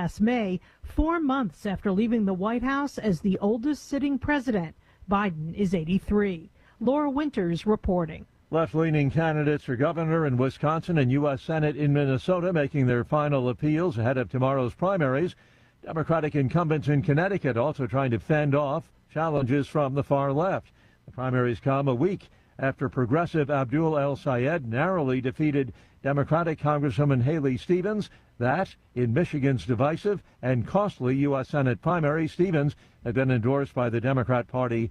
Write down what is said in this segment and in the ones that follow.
last May, 4 months after leaving the White House as the oldest sitting president. Biden is 83. Laura Winters reporting. Left-leaning candidates for governor in Wisconsin and U.S. Senate in Minnesota making their final appeals ahead of tomorrow's primaries. Democratic incumbents in Connecticut also trying to fend off challenges from the far left. The primaries come a week after progressive Abdul El Sayed narrowly defeated Democratic Congresswoman Haley Stevens. That, in Michigan's divisive and costly U.S. Senate primary, Stevens had been endorsed by the Democrat Party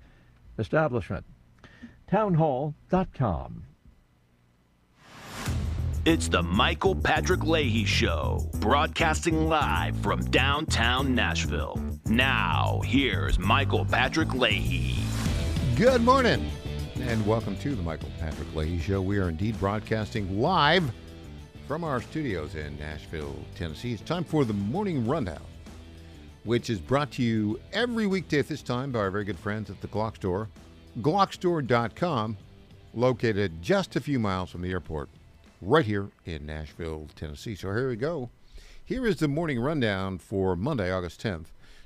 establishment. Townhall.com. It's the Michael Patrick Leahy Show, broadcasting live from downtown Nashville. Now, here's Michael Patrick Leahy. Good morning, and welcome to the Michael Patrick Leahy Show. We are indeed broadcasting live from our studios in Nashville, Tennessee. It's time for the Morning Rundown, which is brought to you every weekday at this time by our very good friends at the Glock Store. Glockstore.com, located just a few miles from the airport, right here in Nashville, Tennessee. So here we go. Here is the Morning Rundown for Monday, August 10th,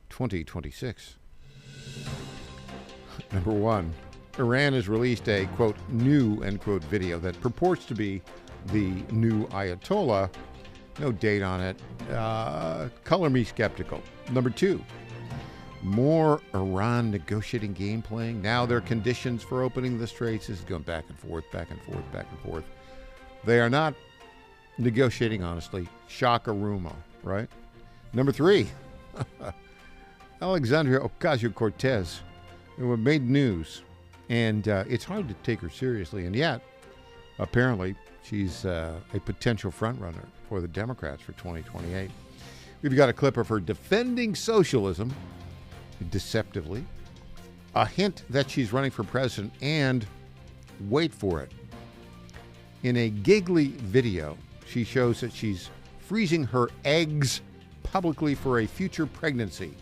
2026. Number one, Iran has released a, quote, new, end quote, video that purports to be the new Ayatollah. No date on it. Color me skeptical. Number two, more Iran negotiating game playing. Now there are conditions for opening the straits. This is going back and forth, back and forth, back and forth. They are not negotiating honestly. Shaka-Rumo, right? Number three, Alexandria Ocasio-Cortez, who made news, and it's hard to take her seriously, and yet, apparently, she's a potential frontrunner for the Democrats for 2028. We've got a clip of her defending socialism, deceptively, a hint that she's running for president, and wait for it. In a giggly video, she shows that she's freezing her eggs publicly for a future pregnancy.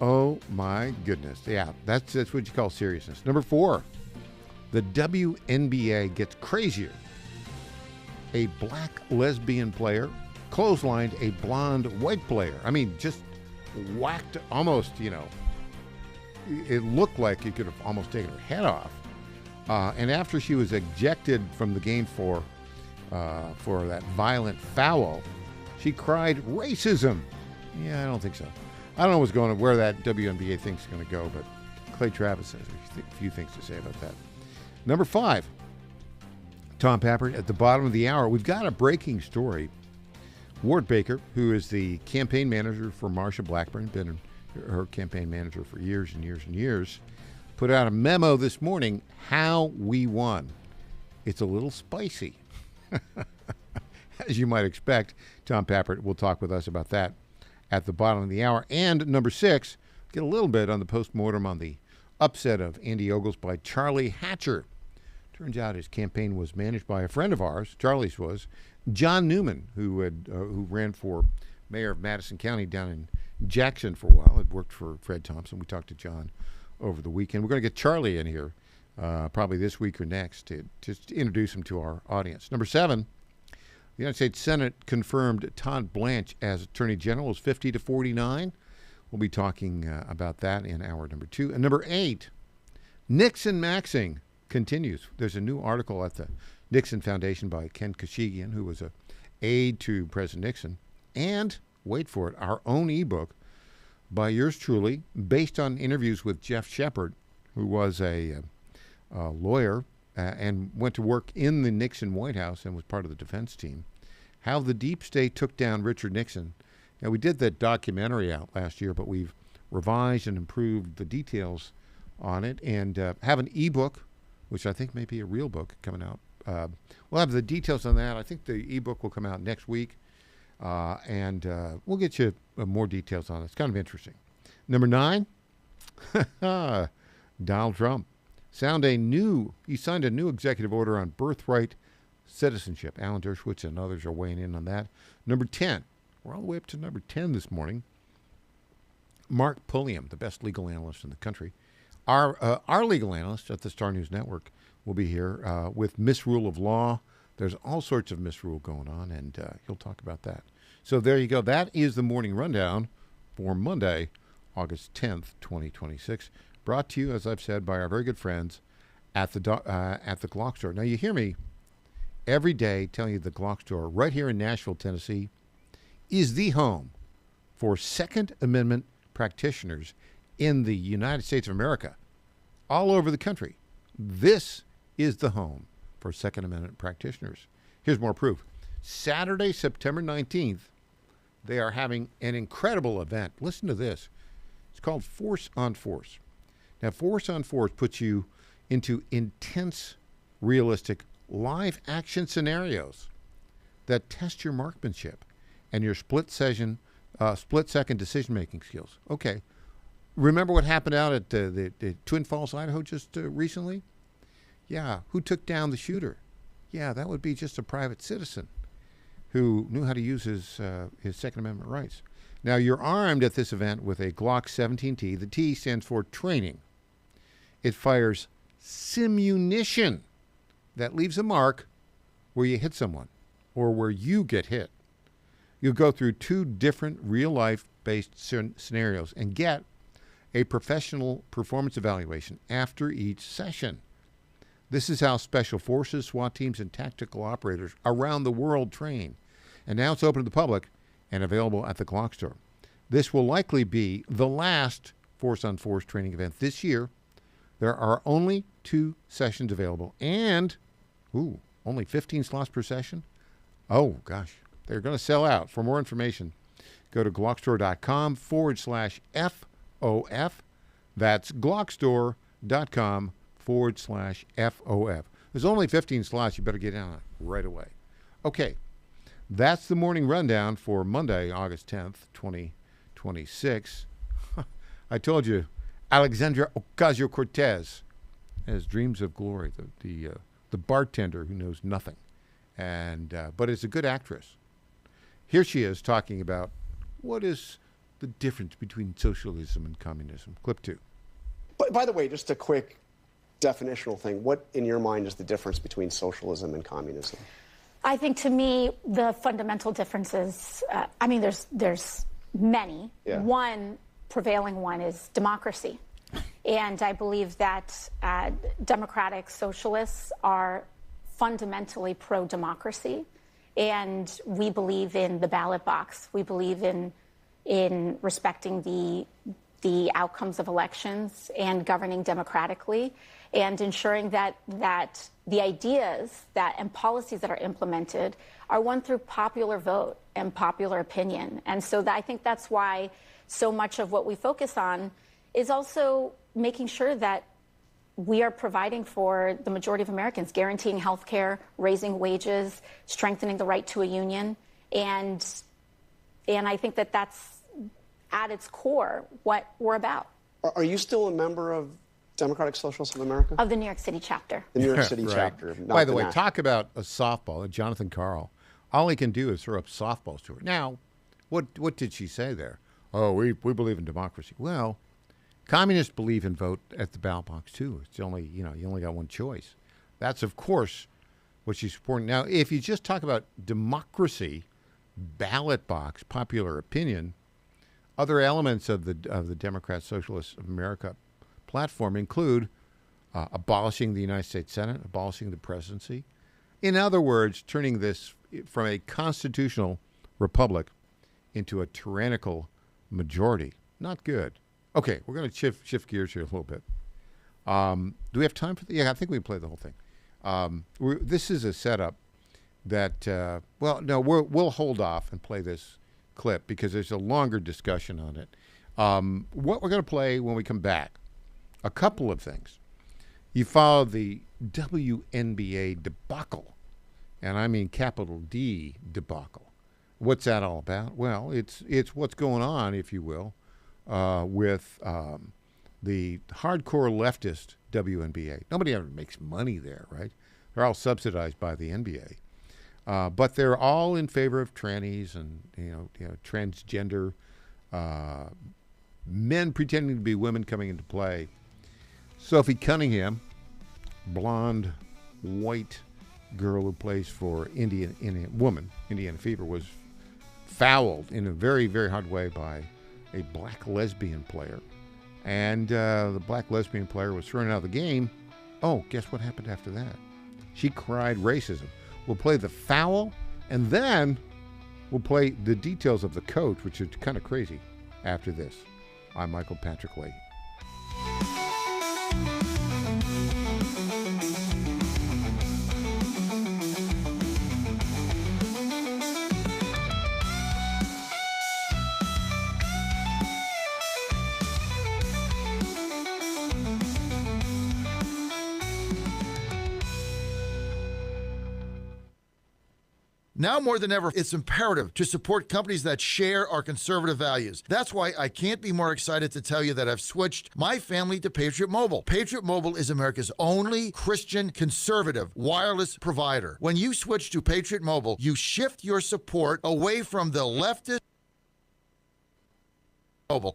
Oh my goodness. Yeah, that's what you call seriousness. Number four, the WNBA gets crazier. A black lesbian player clotheslined a blonde white player. I mean, just whacked almost, it looked like he could have almost taken her head off. And after she was ejected from the game for that violent foul, she cried racism. Yeah, I don't think so. I don't know where that WNBA thing's going to go, but Clay Travis has a few things to say about that. Number five, Tom Pappert at the bottom of the hour. We've got a breaking story. Ward Baker, who is the campaign manager for Marsha Blackburn, been her campaign manager for years and years and years, put out a memo this morning, how we won. It's a little spicy. As you might expect, Tom Pappert will talk with us about that at the bottom of the hour. And number six, get a little bit on the postmortem on the upset of Andy Ogles by Charlie Hatcher. Turns out his campaign was managed by a friend of ours, Charlie's was, John Newman, who ran for mayor of Madison County down in Jackson for a while. Had worked for Fred Thompson. We talked to John over the weekend. We're going to get Charlie in here probably this week or next to just introduce him to our audience. Number seven, the United States Senate confirmed Todd Blanche as Attorney General is 50-49. We'll be talking about that in hour number two. And number eight, Nixon Maxing continues. There's a new article at the Nixon Foundation by Ken Kashigian, who was an aide to President Nixon. And, wait for it, our own ebook by yours truly, based on interviews with Jeff Shepard, who was a lawyer and went to work in the Nixon White House and was part of the defense team. How the deep state took down Richard Nixon. Now, we did that documentary out last year, but we've revised and improved the details on it and have an ebook, which I think may be a real book coming out. We'll have the details on that. I think the ebook will come out next week, and we'll get you more details on it. It's kind of interesting. Number nine, Donald Trump signed a new executive order on birthright citizenship. Alan Dershowitz and others are weighing in on that. Number 10, we're all the way up to number 10 this morning. Mark Pulliam, the best legal analyst in the country. Our legal analyst at the Star News Network will be here with misrule of law. There's all sorts of misrule going on, and he'll talk about that. So there you go. That is the morning rundown for Monday, August 10th, 2026. Brought to you, as I've said, by our very good friends at the Glock Store. Now, you hear me every day telling you the Glock Store right here in Nashville, Tennessee, is the home for Second Amendment practitioners in the United States of America, all over the country. This is the home for Second Amendment practitioners. Here's more proof. Saturday, September 19th, they are having an incredible event. Listen to this. It's called Force on Force. Now, Force on Force puts you into intense, realistic, live action scenarios that test your marksmanship and your split-second decision-making skills. Okay. Remember what happened out at the Twin Falls, Idaho just recently? Yeah. Who took down the shooter? Yeah, that would be just a private citizen who knew how to use his Second Amendment rights. Now, you're armed at this event with a Glock 17T. The T stands for training. It fires simunition that leaves a mark where you hit someone or where you get hit. You'll go through 2 different real-life-based scenarios and get a professional performance evaluation after each session. This is how Special Forces, SWAT teams, and tactical operators around the world train. And now it's open to the public and available at the Glock Store. This will likely be the last Force on Force training event this year. There are only 2 sessions available and, only 15 slots per session. Oh, gosh, they're going to sell out. For more information, go to glockstore.com/FOF. That's glockstore.com/FOF. There's only 15 slots. You better get on it right away. Okay. That's the morning rundown for Monday, August 10th, 2026. I told you, Alexandra Ocasio-Cortez has dreams of glory, the bartender who knows nothing, but is a good actress. Here she is talking about what is the difference between socialism and communism. Clip 2. But by the way, just a quick definitional thing. What, in your mind, is the difference between socialism and communism? I think, to me, the fundamental differences, there's many. Yeah. One prevailing one is democracy. And I believe that democratic socialists are fundamentally pro-democracy. And we believe in the ballot box. We believe in respecting the outcomes of elections and governing democratically and ensuring that the ideas and policies that are implemented are won through popular vote and popular opinion. And so I think that's why so much of what we focus on is also making sure that we are providing for the majority of Americans, guaranteeing health care, raising wages, strengthening the right to a union. And I think that that's at its core what we're about. Are you still a member of Democratic Socialists of America? Of the New York City chapter. The New York City Right. chapter. By the way, talk about a softball. Jonathan Karl. All he can do is throw up softballs to her. Now, what did she say there? Oh, we believe in democracy. Well, communists believe in vote at the ballot box too. It's only, you only got one choice. That's, of course, what she's supporting. Now, if you just talk about democracy, ballot box, popular opinion, other elements of the Democrat Socialists of America platform include abolishing the United States Senate, abolishing the presidency. In other words, turning this from a constitutional republic into a tyrannical majority. Not good. Okay, we're going to shift gears here a little bit. Do we have time for that? Yeah, I think we can play the whole thing. This is a setup that, we'll hold off and play this clip because there's a longer discussion on it. What we're going to play when we come back, a couple of things. You follow the WNBA debacle, and I mean capital D debacle. What's that all about? Well, it's what's going on, if you will, with the hardcore leftist WNBA. Nobody ever makes money there, right? They're all subsidized by the NBA. But they're all in favor of trannies and transgender men pretending to be women coming into play. Sophie Cunningham, blonde, white girl who plays for Indiana Fever, was fouled in a very, very hard way by a black lesbian player. And the black lesbian player was thrown out of the game. Oh, guess what happened after that? She cried racism. We'll play the foul, and then we'll play the details of the coach, which is kind of crazy, after this. I'm Michael Patrick Leahy. Now more than ever, it's imperative to support companies that share our conservative values. That's why I can't be more excited to tell you that I've switched my family to Patriot Mobile. Patriot Mobile is America's only Christian conservative wireless provider. When you switch to Patriot Mobile, you shift your support away from the leftist.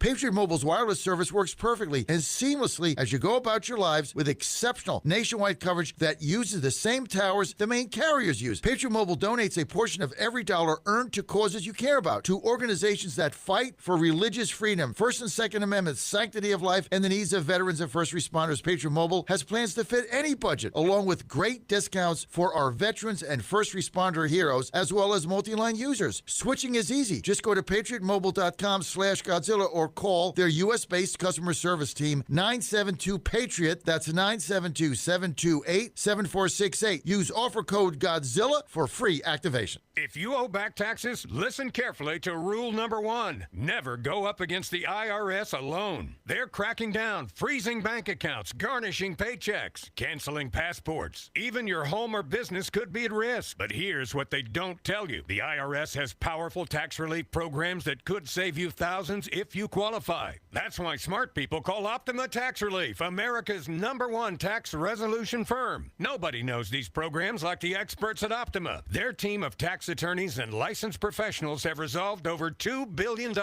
Patriot Mobile's wireless service works perfectly and seamlessly as you go about your lives with exceptional nationwide coverage that uses the same towers the main carriers use. Patriot Mobile donates a portion of every dollar earned to causes you care about, to organizations that fight for religious freedom, First and Second Amendments, sanctity of life, and the needs of veterans and first responders. Patriot Mobile has plans to fit any budget, along with great discounts for our veterans and first responder heroes, as well as multi-line users. Switching is easy. Just go to patriotmobile.com/Godzilla or call their U.S.-based customer service team, 972-PATRIOT. That's 972-728-7468. Use offer code GODZILLA for free activation. If you owe back taxes, listen carefully to rule number 1. Never go up against the IRS alone. They're cracking down, freezing bank accounts, garnishing paychecks, canceling passports. Even your home or business could be at risk. But here's what they don't tell you. The IRS has powerful tax relief programs that could save you thousands if you qualify. That's why smart people call Optima Tax Relief, America's #1 tax resolution firm. Nobody knows these programs like the experts at Optima. Their team of tax attorneys and licensed professionals have resolved over $2 billion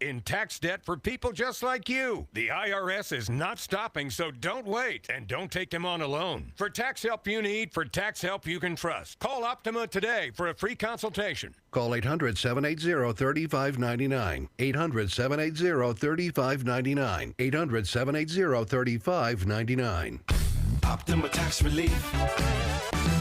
in tax debt for people just like you. The IRS is not stopping, so don't wait, and don't take them on alone. For tax help you need, for tax help you can trust, call Optima today for a free consultation. Call 800-780-3599. 800-780-3599. 800-780-3599. Optima Tax Relief.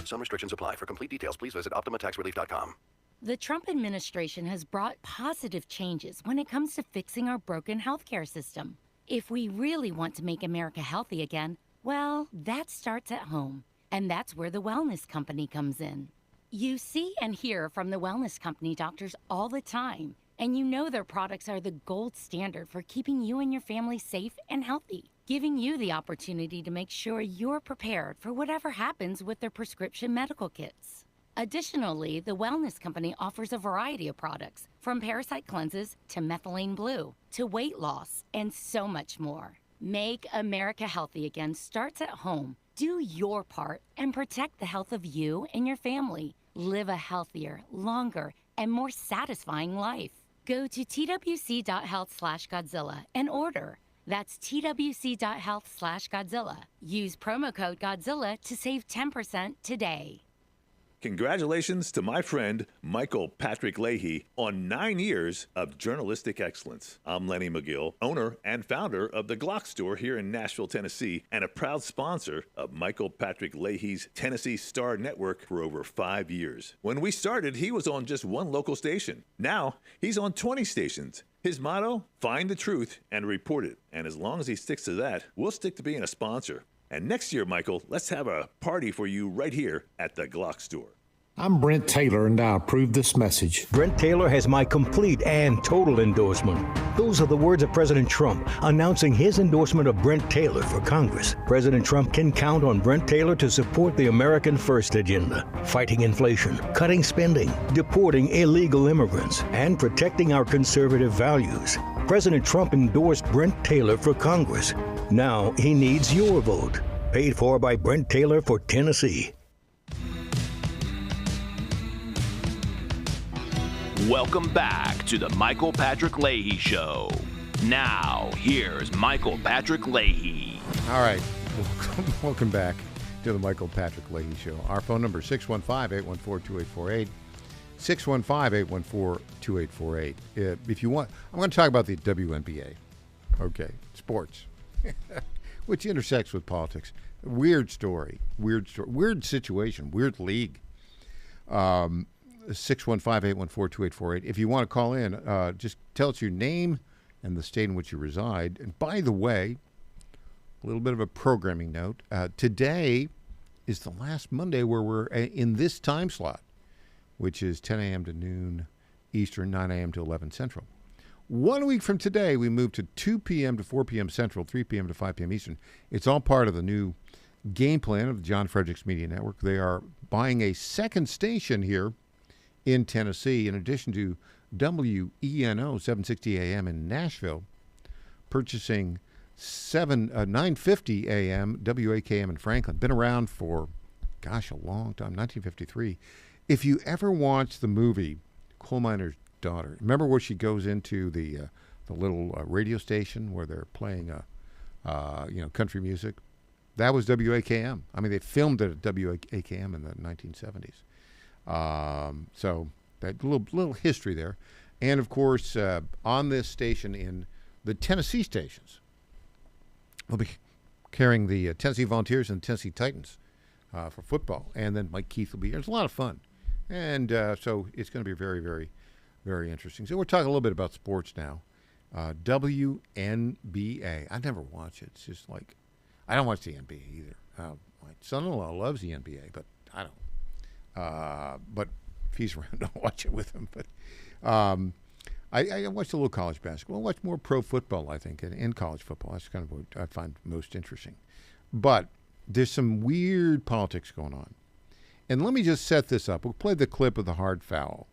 Some restrictions apply. For complete details, please visit OptimaTaxRelief.com. The Trump administration has brought positive changes when it comes to fixing our broken healthcare system. If we really want to make America healthy again, well, that starts at home. And that's where the Wellness Company comes in. You see and hear from the Wellness Company doctors all the time, and you know their products are the gold standard for keeping you and your family safe and healthy, giving you the opportunity to make sure you're prepared for whatever happens with their prescription medical kits. Additionally, the Wellness Company offers a variety of products, from parasite cleanses to methylene blue to weight loss and so much more. Make America healthy again starts at home. Do your part and protect the health of you and your family. Live a healthier, longer, and more satisfying life. Go to twc.health/Godzilla and order. That's twc.health/Godzilla. Use promo code Godzilla to save 10% today. Congratulations to my friend Michael Patrick Leahy on 9 years of journalistic excellence. I'm Lenny McGill, owner and founder of the Glock Store here in Nashville, Tennessee, and a proud sponsor of Michael Patrick Leahy's Tennessee Star Network for over 5 years. When we started, he was on just one local station. Now, he's on 20 stations. His motto, find the truth and report it. And as long as he sticks to that, we'll stick to being a sponsor. And next year, Michael, let's have a party for you right here at the Glock Store. I'm Brent Taylor, and I approve this message. Brent Taylor has my complete and total endorsement. Those are the words of President Trump announcing his endorsement of Brent Taylor for Congress. President Trump can count on Brent Taylor to support the American First agenda, fighting inflation, cutting spending, deporting illegal immigrants, and protecting our conservative values. President Trump endorsed Brent Taylor for Congress. Now he needs your vote. Paid for by Brent Taylor for Tennessee. Welcome back to the Michael Patrick Leahy Show. Now, here's Michael Patrick Leahy. All right. Welcome back to the Michael Patrick Leahy Show. Our phone number is 615-814-2848. 615-814-2848. If you want, I'm going to talk about the WNBA. Okay, sports, which intersects with politics. Weird story, weird situation, weird league. 615-814-2848. If you want to call in, just tell us your name and the state in which you reside. And by the way, a little bit of a programming note. Today is the last Monday where we're in this time slot, which is 10 a.m. to noon Eastern, 9 a.m. to 11 Central. 1 week from today, we move to 2 p.m. to 4 p.m. Central, 3 p.m. to 5 p.m. Eastern. It's all part of the new game plan of the John Fredericks Media Network. They are buying a second station here in Tennessee, in addition to WENO 760 AM in Nashville, purchasing 950 AM WAKM in Franklin. Been around for, a long time, 1953. If you ever watched the movie Coal Miner's Daughter, remember where she goes into the little radio station where they're playing country music? That was WAKM. I mean, they filmed it at WAKM in the 1970s. So that little history there. And, of course, on this station in the Tennessee stations, we'll be carrying the Tennessee Volunteers and Tennessee Titans for football. And then Mike Keith will be here. It's a lot of fun. And so it's going to be very, very, very interesting. So we're talking a little bit about sports now. WNBA. I never watch it. It's just like, I don't watch the NBA either. My son-in-law loves the NBA, but I don't. But if he's around, I'll watch it with him. But I watch a little college basketball. I watch more pro football, I think, and college football. That's kind of what I find most interesting. But there's some weird politics going on. And let me just set this up. We'll play the clip of the hard foul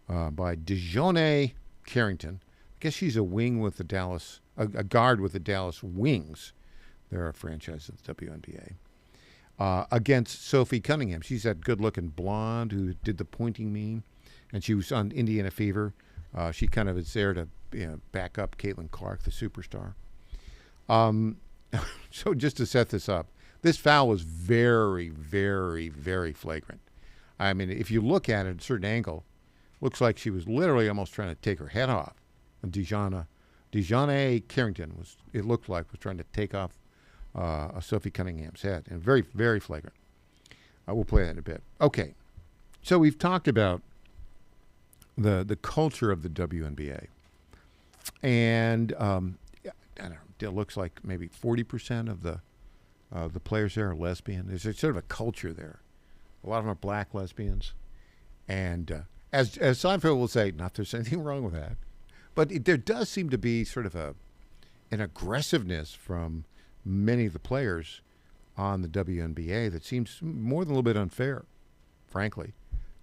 by DeJounte Carrington. I guess she's a wing with the Dallas, a guard with the Dallas Wings. They're a franchise of the WNBA. Against Sophie Cunningham. She's that good-looking blonde who did the pointing meme, and she was on Indiana Fever. She kind of is there to back up Caitlin Clark, the superstar. So just to set this up, this foul was very, very, very flagrant. I mean, if you look at it at a certain angle, looks like she was literally almost trying to take her head off. And DeJounte Carrington was trying to take off Sophie Cunningham's head, and very, very flagrant. We'll play that in a bit. Okay, so we've talked about the culture of the WNBA, and I don't know. It looks like maybe 40% of the players there are lesbian. There's sort of a culture there. A lot of them are black lesbians, and as Seinfeld will say, not there's anything wrong with that, but there does seem to be sort of an aggressiveness from many of the players on the WNBA that seems more than a little bit unfair, frankly,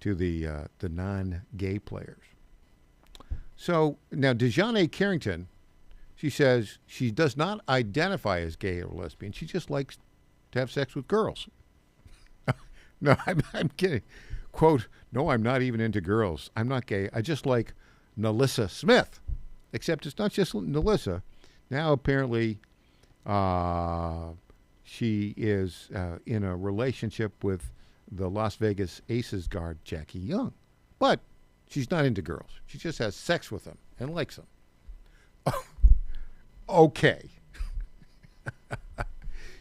to the non-gay players. So now DeJounte Carrington, she says she does not identify as gay or lesbian. She just likes to have sex with girls. No, I'm kidding. Quote, no, I'm not even into girls. I'm not gay. I just like Nalissa Smith. Except it's not just Nalissa. Now apparently she is in a relationship with the Las Vegas Aces guard, Jackie Young. But she's not into girls. She just has sex with them and likes them. Okay.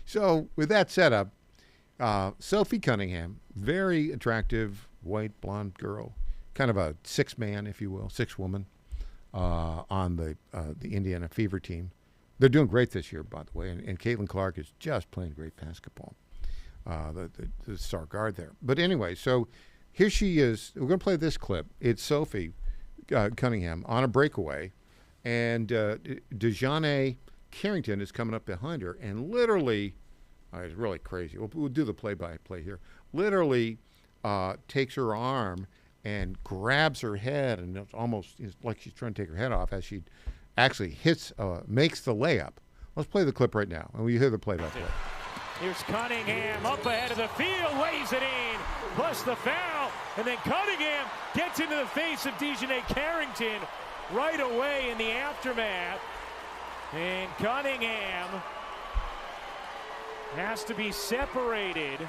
So with that setup, Sophie Cunningham, very attractive, white, blonde girl, kind of a six-man, if you will, six-woman on the Indiana Fever team. They're doing great this year, by the way, and Caitlin Clark is just playing great basketball, the star guard there. But anyway, so here she is. We're going to play this clip. It's Sophie Cunningham on a breakaway, and DeJounte Carrington is coming up behind her, and literally, it's really crazy. We'll do the play-by-play here. Literally takes her arm and grabs her head, and it's almost like she's trying to take her head off as she actually makes the layup. Let's play the clip right now, and we hear the play-by-play. Here's Cunningham up ahead of the field, lays it in, plus the foul, and then Cunningham gets into the face of DeJounte Carrington right away in the aftermath. And Cunningham has to be separated.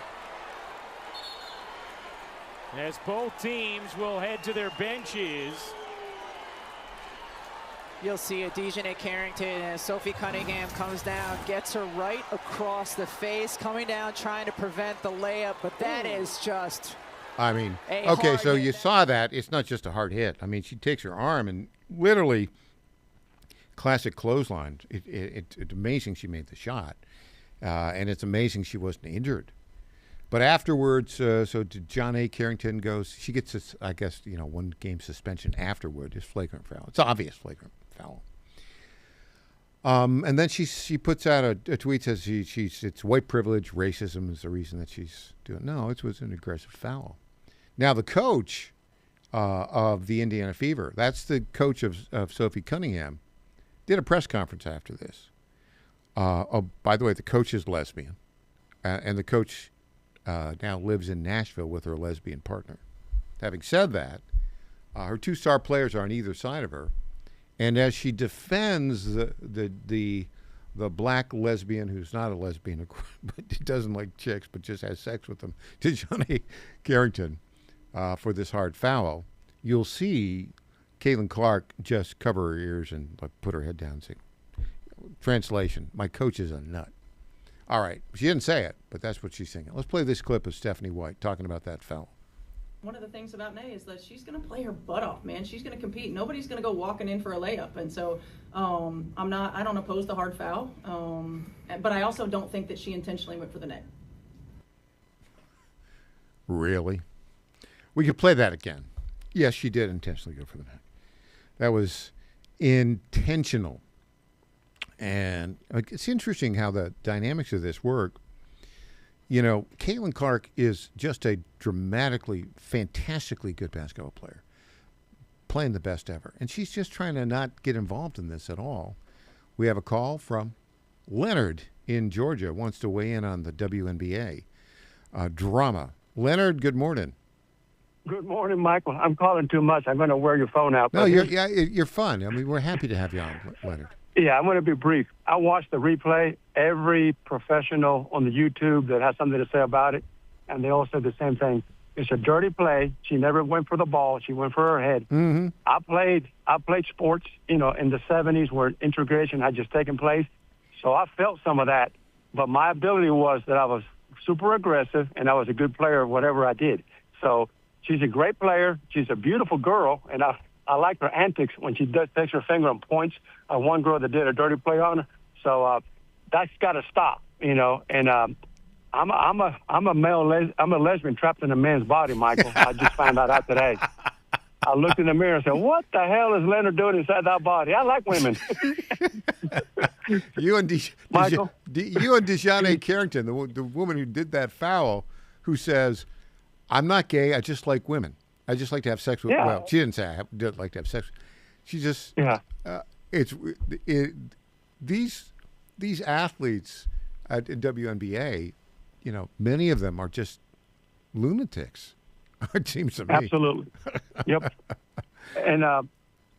as both teams will head to their benches. You'll see a Dejanay Carrington as Sophie Cunningham comes down, gets her right across the face, coming down, trying to prevent the layup, but that is just okay, so you saw that. It's not just a hard hit. I mean, she takes her arm and literally classic clothesline. It's amazing she made the shot, and it's amazing she wasn't injured. But afterwards, so Dejanay Carrington goes, she gets this, I guess, 1 game suspension afterward. It's flagrant foul. It's obvious flagrant foul. And then she puts out a tweet, says it's white privilege, racism is the reason that she's doing. No, it was an aggressive foul. Now the coach of the Indiana Fever, that's the coach of Sophie Cunningham, did a press conference after this. By the way, the coach is lesbian, and the coach now lives in Nashville with her lesbian partner. Having said that, her 2 star players are on either side of her, and as she defends the black lesbian who's not a lesbian, but doesn't like chicks but just has sex with them, Dejanay Carrington, for this hard foul, you'll see Caitlin Clark just cover her ears and put her head down and say, translation, my coach is a nut. All right. She didn't say it, but that's what she's singing. Let's play this clip of Stephanie White talking about that foul. One of the things about Nay is that she's going to play her butt off, man. She's going to compete. Nobody's going to go walking in for a layup. And so I don't oppose the hard foul, but I also don't think that she intentionally went for the net. Really? We could play that again. Yes, she did intentionally go for the net. That was intentional. And it's interesting how the dynamics of this work. Caitlin Clark is just a dramatically, fantastically good basketball player, playing the best ever. And she's just trying to not get involved in this at all. We have a call from Leonard in Georgia, wants to weigh in on the WNBA drama. Leonard, good morning. Good morning, Michael. I'm calling too much. I'm going to wear your phone out. No, you're fun. I mean, we're happy to have you on, Leonard. Yeah, I'm going to be brief. I watched the replay. Every professional on the YouTube that has something to say about it, and they all said the same thing. It's a dirty play. She never went for the ball. She went for her head. Mm-hmm. I played sports, in the 70s where integration had just taken place. So I felt some of that. But my ability was that I was super aggressive, and I was a good player of whatever I did. So she's a great player. She's a beautiful girl, and I like her antics when she takes her finger and points at one girl that did a dirty play on her. So that's got to stop, And I'm a lesbian trapped in a man's body, Michael. I just found out today. I looked in the mirror and said, "What the hell is Leonard doing inside that body? I like women." You and Michael, you and Dejanay Carrington, the woman who did that foul, who says, "I'm not gay. I just like women. I just like to have sex with." Yeah. Well, she didn't say I did like to have sex. She just these athletes at WNBA, many of them are just lunatics. It seems to me. Absolutely. Yep. And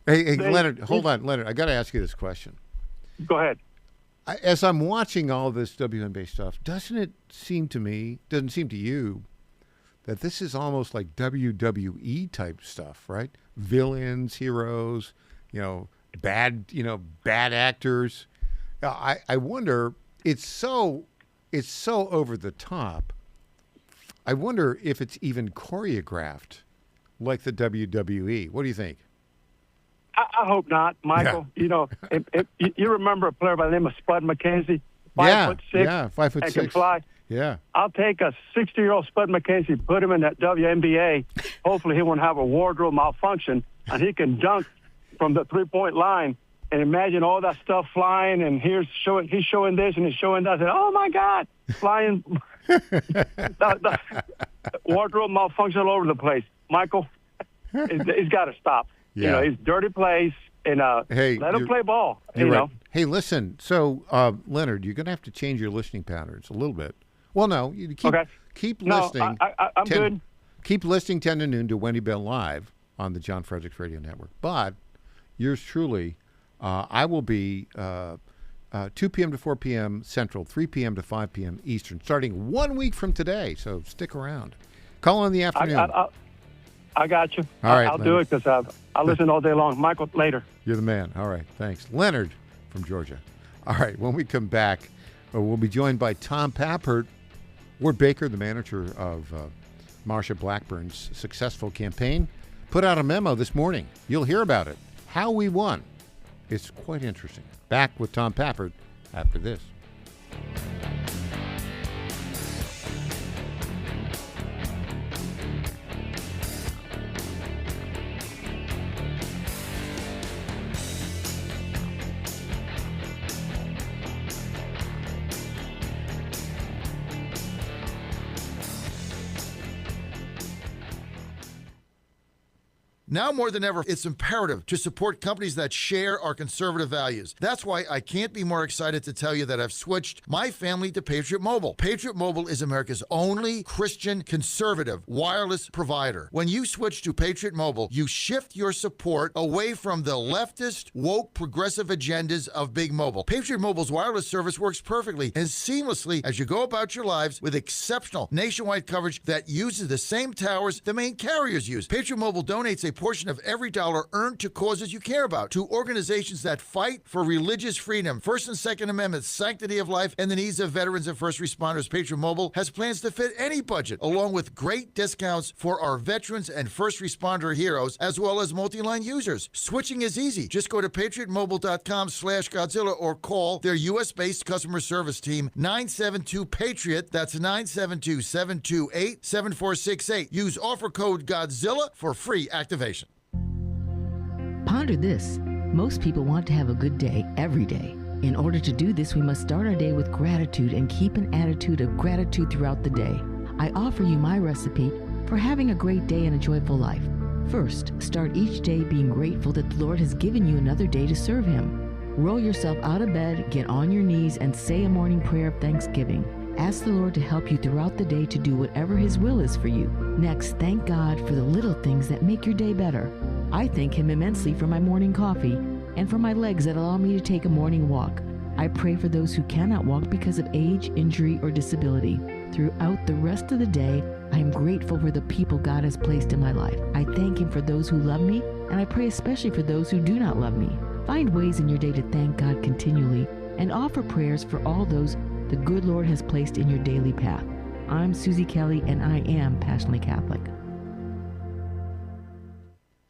hey, Leonard, hold on, Leonard. I got to ask you this question. Go ahead. As I'm watching all this WNBA stuff, doesn't seem to you, that this is almost like WWE type stuff, right? Villains, heroes, bad actors. I wonder. It's so over the top. I wonder if it's even choreographed like the WWE. What do you think? I hope not, Michael. Yeah. If you remember a player by the name of Spud McKenzie, 5'6", 5'6", and can fly. Yeah. I'll take a 60-year-old Spud McKenzie, put him in that WNBA. Hopefully he won't have a wardrobe malfunction, and he can dunk from the three-point line. And imagine all that stuff flying, and he's showing this and he's showing that. I said, "Oh my God, flying!" the wardrobe malfunction all over the place. Michael, he's got to stop. Yeah. He's dirty plays, and let him play ball. Right. Hey, listen. So, Leonard, you're going to have to change your listening patterns a little bit. Well, no, you keep listening. I'm good. Keep listening 10 to noon to Wendy Bell Live on the John Fredericks Radio Network. But yours truly, I will be 2 p.m. to 4 p.m. Central, 3 p.m. to 5 p.m. Eastern, starting 1 week from today. So stick around. Call in the afternoon. I got you. All right, I'll do it because I listen all day long. Michael, later. You're the man. All right, thanks. Leonard from Georgia. All right, when we come back, we'll be joined by Tom Pappert. Ward Baker, the manager of Marsha Blackburn's successful campaign, put out a memo this morning. You'll hear about it. How we won. It's quite interesting. Back with Tom Pappert after this. Now more than ever, it's imperative to support companies that share our conservative values. That's why I can't be more excited to tell you that I've switched my family to Patriot Mobile. Patriot Mobile is America's only Christian conservative wireless provider. When you switch to Patriot Mobile, you shift your support away from the leftist, woke, progressive agendas of Big Mobile. Patriot Mobile's wireless service works perfectly and seamlessly as you go about your lives with exceptional nationwide coverage that uses the same towers the main carriers use. Patriot Mobile donates a portion of every dollar earned to causes you care about, to organizations that fight for religious freedom, First and Second Amendments, sanctity of life, and the needs of veterans and first responders. Patriot Mobile has plans to fit any budget, along with great discounts for our veterans and first responder heroes, as well as multi-line users. Switching is easy. Just go to patriotmobile.com/Godzilla or call their U.S.-based customer service team, 972-PATRIOT. That's 972-728-7468. Use offer code Godzilla for free activation. Ponder this. Most people want to have a good day every day. In order to do this, we must start our day with gratitude and keep an attitude of gratitude throughout the day. I offer you my recipe for having a great day and a joyful life. First, start each day being grateful that the Lord has given you another day to serve Him. Roll yourself out of bed, get on your knees, and say a morning prayer of thanksgiving. Ask the Lord to help you throughout the day to do whatever His will is for you. Next, thank God for the little things that make your day better. I thank Him immensely for my morning coffee and for my legs that allow me to take a morning walk. I pray for those who cannot walk because of age, injury, or disability. Throughout the rest of the day, I am grateful for the people God has placed in my life. I thank Him for those who love me, and I pray especially for those who do not love me. Find ways in your day to thank God continually and offer prayers for all those the good Lord has placed in your daily path. I'm Susie Kelly, and I am passionately Catholic.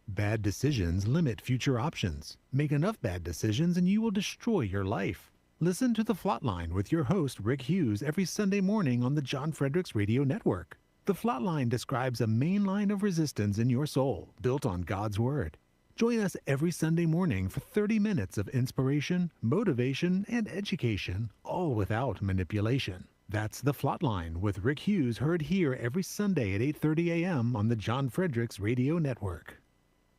Bad decisions limit future options. Make enough bad decisions and you will destroy your life. Listen to The Flatline with your host, Rick Hughes, every Sunday morning on the John Fredericks Radio Network. The Flatline describes a main line of resistance in your soul, built on God's Word. Join us every Sunday morning for 30 minutes of inspiration, motivation, and education, all without manipulation. That's The Flatline with Rick Hughes, heard here every Sunday at 8:30 a.m. on the John Fredericks Radio Network.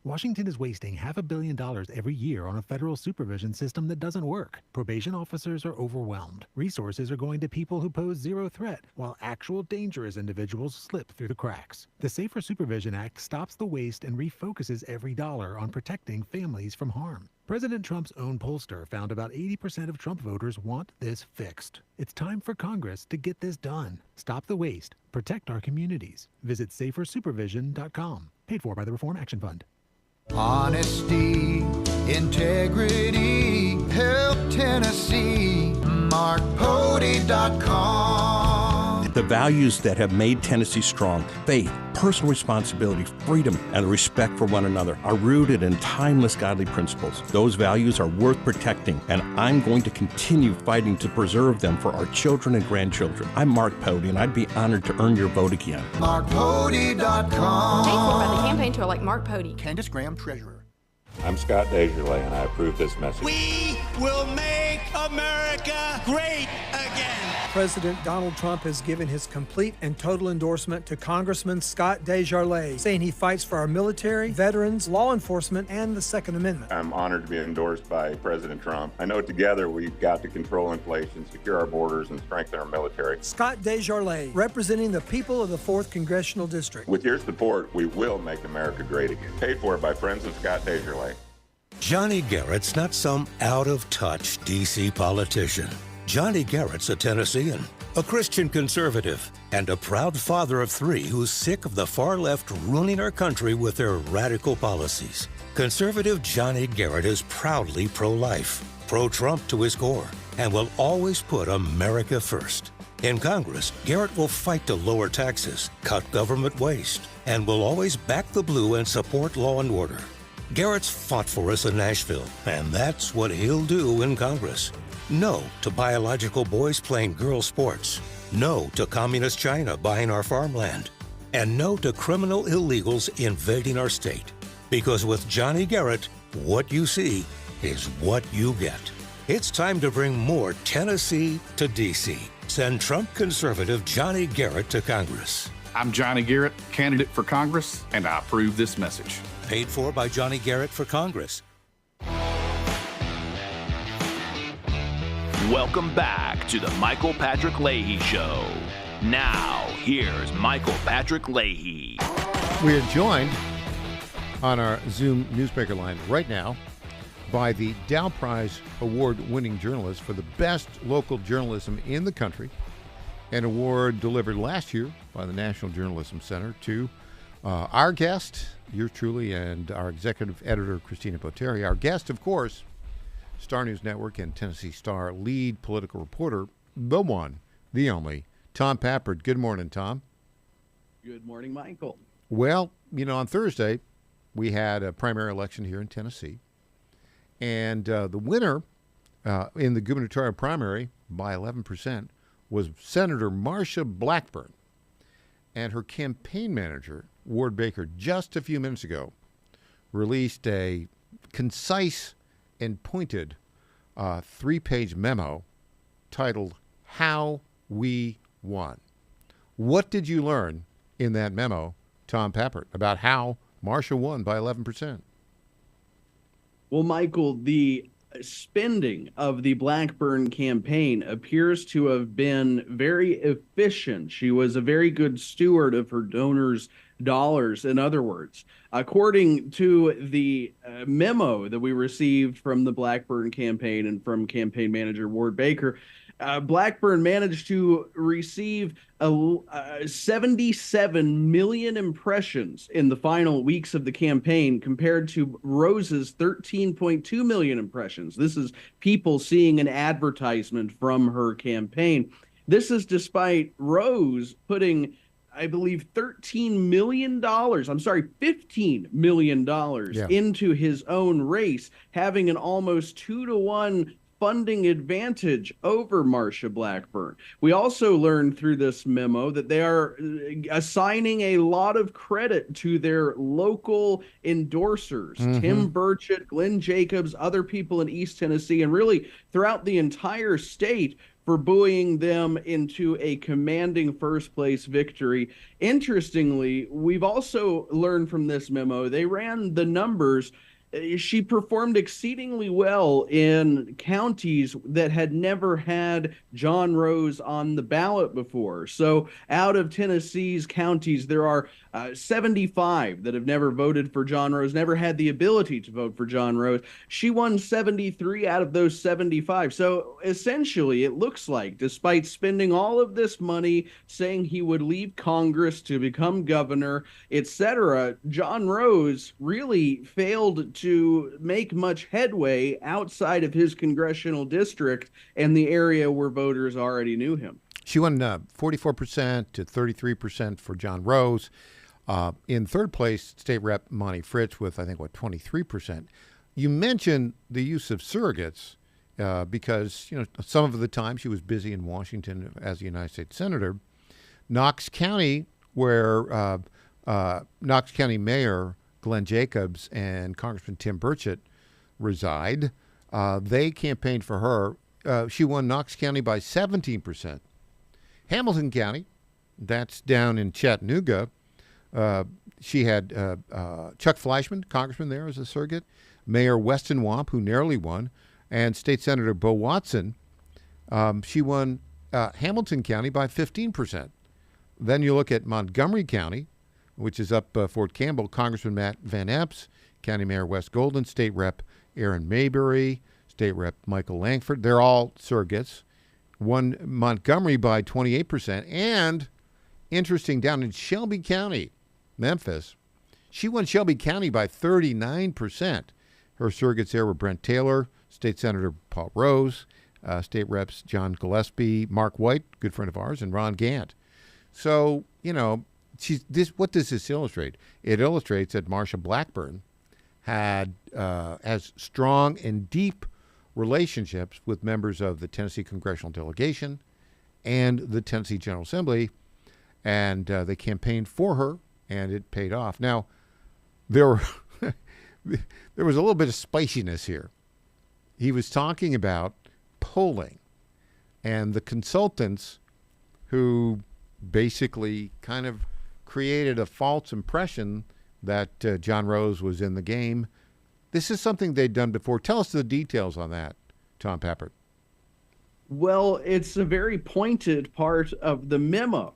Washington is wasting $500 million every year on a federal supervision system that doesn't work. Probation officers are overwhelmed. Resources are going to people who pose zero threat, while actual dangerous individuals slip through the cracks. The Safer Supervision Act stops the waste and refocuses every dollar on protecting families from harm. President Trump's own pollster found about 80% of Trump voters want this fixed. It's time for Congress to get this done. Stop the waste. Protect our communities. Visit safersupervision.com. Paid for by the Reform Action Fund. Honesty, integrity, help Tennessee, markpody.com. The values that have made Tennessee strong, faith, personal responsibility, freedom, and respect for one another, are rooted in timeless godly principles. Those values are worth protecting, and I'm going to continue fighting to preserve them for our children and grandchildren. I'm Mark Pody, and I'd be honored to earn your vote again. markpody.com. Paid for by the campaign tour like Mark Pody. Candace Graham, Treasurer. I'm Scott Desjardins, and I approve this message. We will make America great again. President Donald Trump has given his complete and total endorsement to Congressman Scott Desjardins, saying he fights for our military, veterans, law enforcement, and the Second Amendment. I'm honored to be endorsed by President Trump. I know together we've got to control inflation, secure our borders, and strengthen our military. Scott Desjardins, representing the people of the 4th Congressional District. With your support, we will make America great again. Paid for by friends of Scott Desjardins. Johnny Garrett's not some out-of-touch D.C. politician. Johnny Garrett's a Tennessean, a Christian conservative, and a proud father of 3 who's sick of the far left ruining our country with their radical policies. Conservative Johnny Garrett is proudly pro-life, pro-Trump to his core, and will always put America first. In Congress, Garrett will fight to lower taxes, cut government waste, and will always back the blue and support law and order. Garrett's fought for us in Nashville, and that's what he'll do in Congress. No to biological boys playing girl sports. No to communist China buying our farmland. And no to criminal illegals invading our state. Because with Johnny Garrett, what you see is what you get. It's time to bring more Tennessee to D.C. Send Trump conservative Johnny Garrett to Congress. I'm Johnny Garrett, candidate for Congress, and I approve this message. Paid for by Johnny Garrett for Congress. Welcome back to the Michael Patrick Leahy Show. Now, here's Michael Patrick Leahy. We are joined on our Zoom newsmaker line right now by the Dow Prize award-winning journalist for the best local journalism in the country, an award delivered last year by the National Journalism Center to our guest, yours truly, and our executive editor, Christina Botteri. Our guest, of course, Star News Network and Tennessee Star lead political reporter, the one, the only, Tom Pappert. Good morning, Tom. Good morning, Michael. Well, on Thursday, we had a primary election here in Tennessee, and the winner in the gubernatorial primary by 11% was Senator Marsha Blackburn, and her campaign manager, Ward Baker, just a few minutes ago, released a concise and pointed 3-page memo titled How We Won. What did you learn in that memo, Tom Pappert, about how Marsha won by 11%? Well, Michael, the spending of the Blackburn campaign appears to have been very efficient. She was a very good steward of her donors' dollars, in other words. According to the memo that we received from the Blackburn campaign and from campaign manager Ward Baker, Blackburn managed to receive 77 million impressions in the final weeks of the campaign compared to Rose's 13.2 million impressions. This is people seeing an advertisement from her campaign. This is despite Rose putting, I believe, $15 million into his own race, having an almost 2-to-1 funding advantage over Marsha Blackburn. We also learned through this memo that they are assigning a lot of credit to their local endorsers, Tim Burchett, Glenn Jacobs, other people in East Tennessee, and really throughout the entire state for buoying them into a commanding first-place victory. Interestingly, we've also learned from this memo, they ran the numbers. She performed exceedingly well in counties that had never had John Rose on the ballot before. So out of Tennessee's counties, there are 75 that have never voted for John Rose, never had the ability to vote for John Rose. She won 73 out of those 75. So essentially, it looks like, despite spending all of this money, saying he would leave Congress to become governor, etc., John Rose really failed to make much headway outside of his congressional district and the area where voters already knew him. She won 44% to 33% for John Rose. In third place, State Rep Monty Fritz with, 23%. You mentioned the use of surrogates because, some of the time she was busy in Washington as a United States Senator. Knox County, where Knox County Mayor Glenn Jacobs and Congressman Tim Burchett reside, they campaigned for her. She won Knox County by 17%. Hamilton County, that's down in Chattanooga, she had Chuck Fleischman, congressman there, as a surrogate, Mayor Weston Wamp, who narrowly won, and State Senator Bo Watson. She won Hamilton County by 15%. Then you look at Montgomery County, which is up Fort Campbell, Congressman Matt Van Epps, County Mayor Wes Golden, State Rep Aaron Mayberry, State Rep Michael Langford. They're all surrogates. won Montgomery by 28%. And interesting, down in Shelby County, Memphis, she won Shelby County by 39%. Her surrogates there were Brent Taylor, State Senator Paul Rose, State Reps John Gillespie, Mark White, good friend of ours, and Ron Gant. So, what does this illustrate? It illustrates that Marsha Blackburn has strong and deep relationships with members of the Tennessee Congressional Delegation and the Tennessee General Assembly, and they campaigned for her, and it paid off. Now, there was a little bit of spiciness here. He was talking about polling and the consultants who basically kind of created a false impression that John Rose was in the game. This is something they'd done before. Tell us the details on that, Tom Peppert. Well, it's a very pointed part of the memo.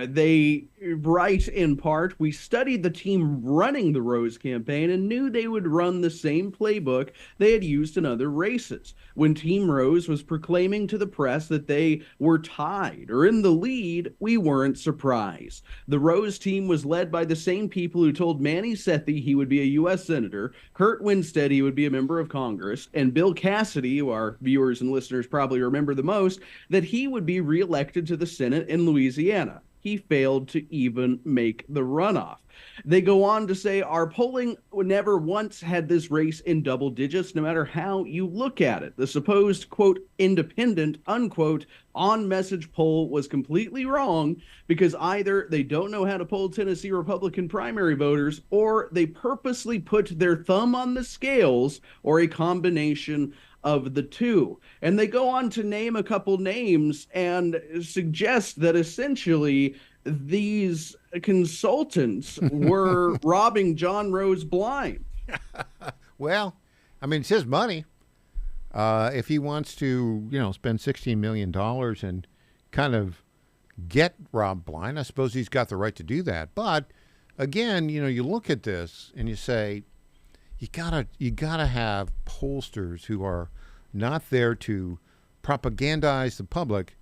They write in part, we studied the team running the Rose campaign and knew they would run the same playbook they had used in other races. When Team Rose was proclaiming to the press that they were tied or in the lead, we weren't surprised. The Rose team was led by the same people who told Manny Sethi he would be a U.S. Senator, Kurt Winstead he would be a member of Congress, and Bill Cassidy, who our viewers and listeners probably remember the most, that he would be reelected to the Senate in Louisiana. He failed to even make the runoff. They go on to say, our polling never once had this race in double digits, no matter how you look at it. The supposed, quote, independent, unquote, on-message poll was completely wrong because either they don't know how to poll Tennessee Republican primary voters or they purposely put their thumb on the scales or a combination of the two. And they go on to name a couple names and suggest that essentially these consultants were robbing John Rose blind. Well, I mean, it's his money. If he wants to, spend $16 million and kind of get robbed blind, I suppose he's got the right to do that. But again, you look at this and you say, you gotta have pollsters who are not there to propagandize the public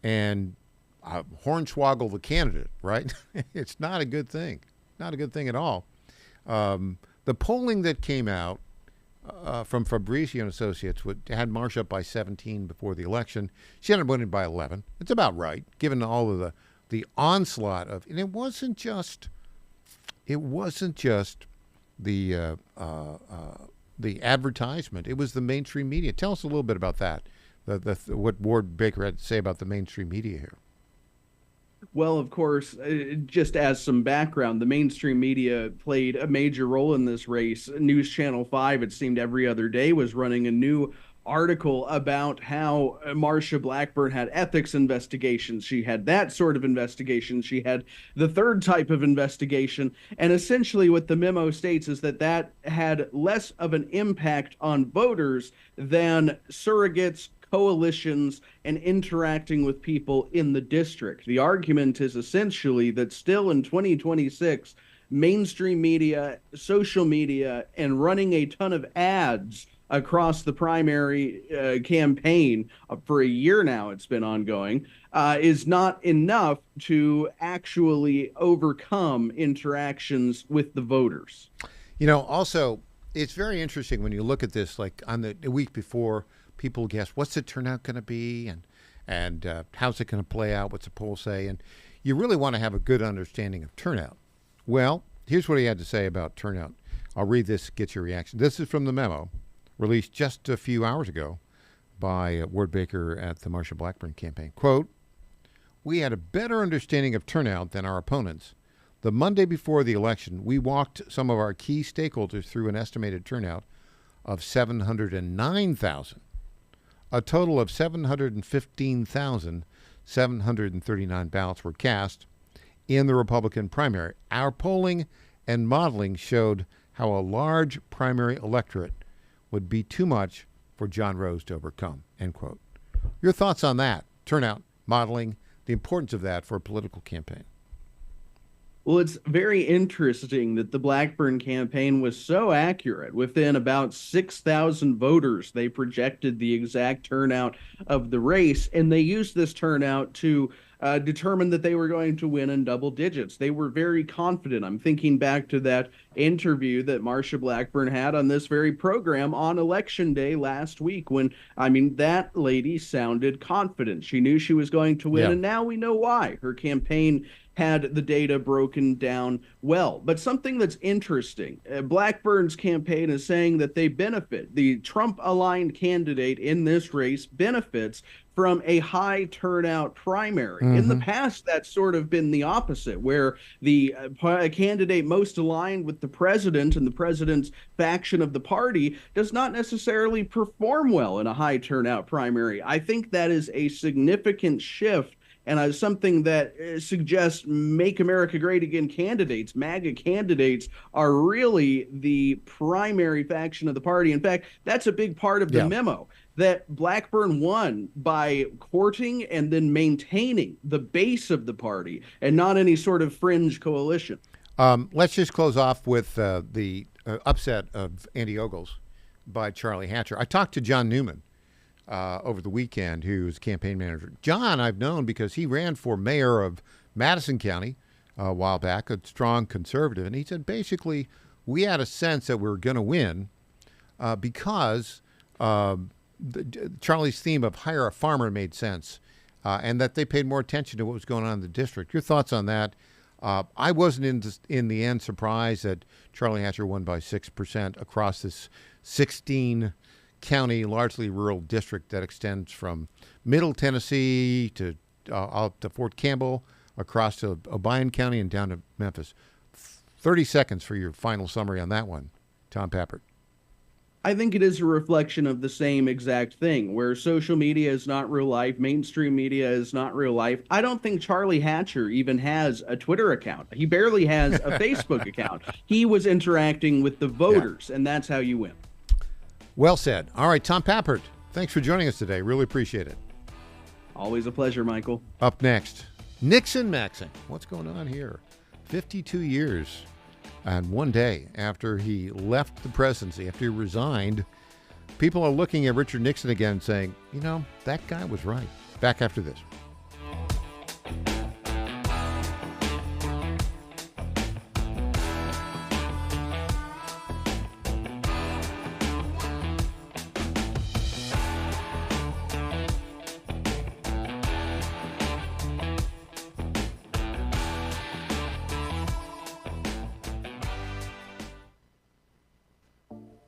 and hornswoggle the candidate, right? It's not a good thing. Not a good thing at all. The polling that came out from Fabricio and Associates had Marsha up by 17 before the election. She ended up winning by 11. It's about right, given all of the onslaught of, and it wasn't just the advertisement. It was the mainstream media. Tell us a little bit about that. What Ward Baker had to say about the mainstream media here. Well, of course, just as some background, the mainstream media played a major role in this race. News Channel 5, it seemed every other day, was running a new article about how Marsha Blackburn had ethics investigations. She had that sort of investigation. She had the third type of investigation. And essentially what the memo states is that had less of an impact on voters than surrogates, coalitions, and interacting with people in the district. The argument is essentially that still in 2026, mainstream media, social media, and running a ton of ads across the primary campaign for a year now, it's been ongoing, is not enough to actually overcome interactions with the voters. Also, it's very interesting when you look at this, like on the week before, people guess, what's the turnout going to be? And how's it going to play out? What's the poll say? And you really want to have a good understanding of turnout. Well, here's what he had to say about turnout. I'll read this, get your reaction. This is from the memo released just a few hours ago by Ward Baker at the Marsha Blackburn campaign. Quote, we had a better understanding of turnout than our opponents. The Monday before the election, we walked some of our key stakeholders through an estimated turnout of 709,000. A total of 715,739 ballots were cast in the Republican primary. Our polling and modeling showed how a large primary electorate would be too much for John Rose to overcome, end quote. Your thoughts on that? Turnout, modeling, the importance of that for a political campaign. Well, it's very interesting that the Blackburn campaign was so accurate. Within about 6,000 voters, they projected the exact turnout of the race, and they used this turnout to determined that they were going to win in double digits. They were very confident. I'm thinking back to that interview that Marsha Blackburn had on this very program on Election Day last week when, that lady sounded confident. She knew she was going to win, and now we know why. Her campaign had the data broken down well. But something that's interesting, Blackburn's campaign is saying that they benefit, the Trump-aligned candidate in this race benefits from a high turnout primary. In the past, that's sort of been the opposite, where the candidate most aligned with the president and the president's faction of the party does not necessarily perform well in a high turnout primary. I think that is a significant shift, and something that suggests Make America Great Again candidates, MAGA candidates, are really the primary faction of the party. In fact, that's a big part of the memo, that Blackburn won by courting and then maintaining the base of the party and not any sort of fringe coalition. Let's just close off with the upset of Andy Ogles by Charlie Hatcher. I talked to John Newman over the weekend, who's campaign manager. John, I've known because he ran for mayor of Madison County a while back, a strong conservative. And he said, basically, we had a sense that we were going to win because Charlie's theme of hire a farmer made sense, and that they paid more attention to what was going on in the district. Your thoughts on that? I wasn't in the end surprised that Charlie Hatcher won by 6% across this 16-county, largely rural district that extends from Middle Tennessee to out to Fort Campbell, across to Obion County, and down to Memphis. 30 seconds for your final summary on that one, Tom Pappert. I think it is a reflection of the same exact thing, where social media is not real life, mainstream media is not real life. I don't think Charlie Hatcher even has a Twitter account. He barely has a Facebook account. He was interacting with the voters, and that's how you win. Well said. All right, Tom Pappert, thanks for joining us today. Really appreciate it. Always a pleasure, Michael. Up next, Nixon Maxing. What's going on here? 52 years. And one day after he left the presidency, after he resigned, people are looking at Richard Nixon again and saying, that guy was right. Back after this.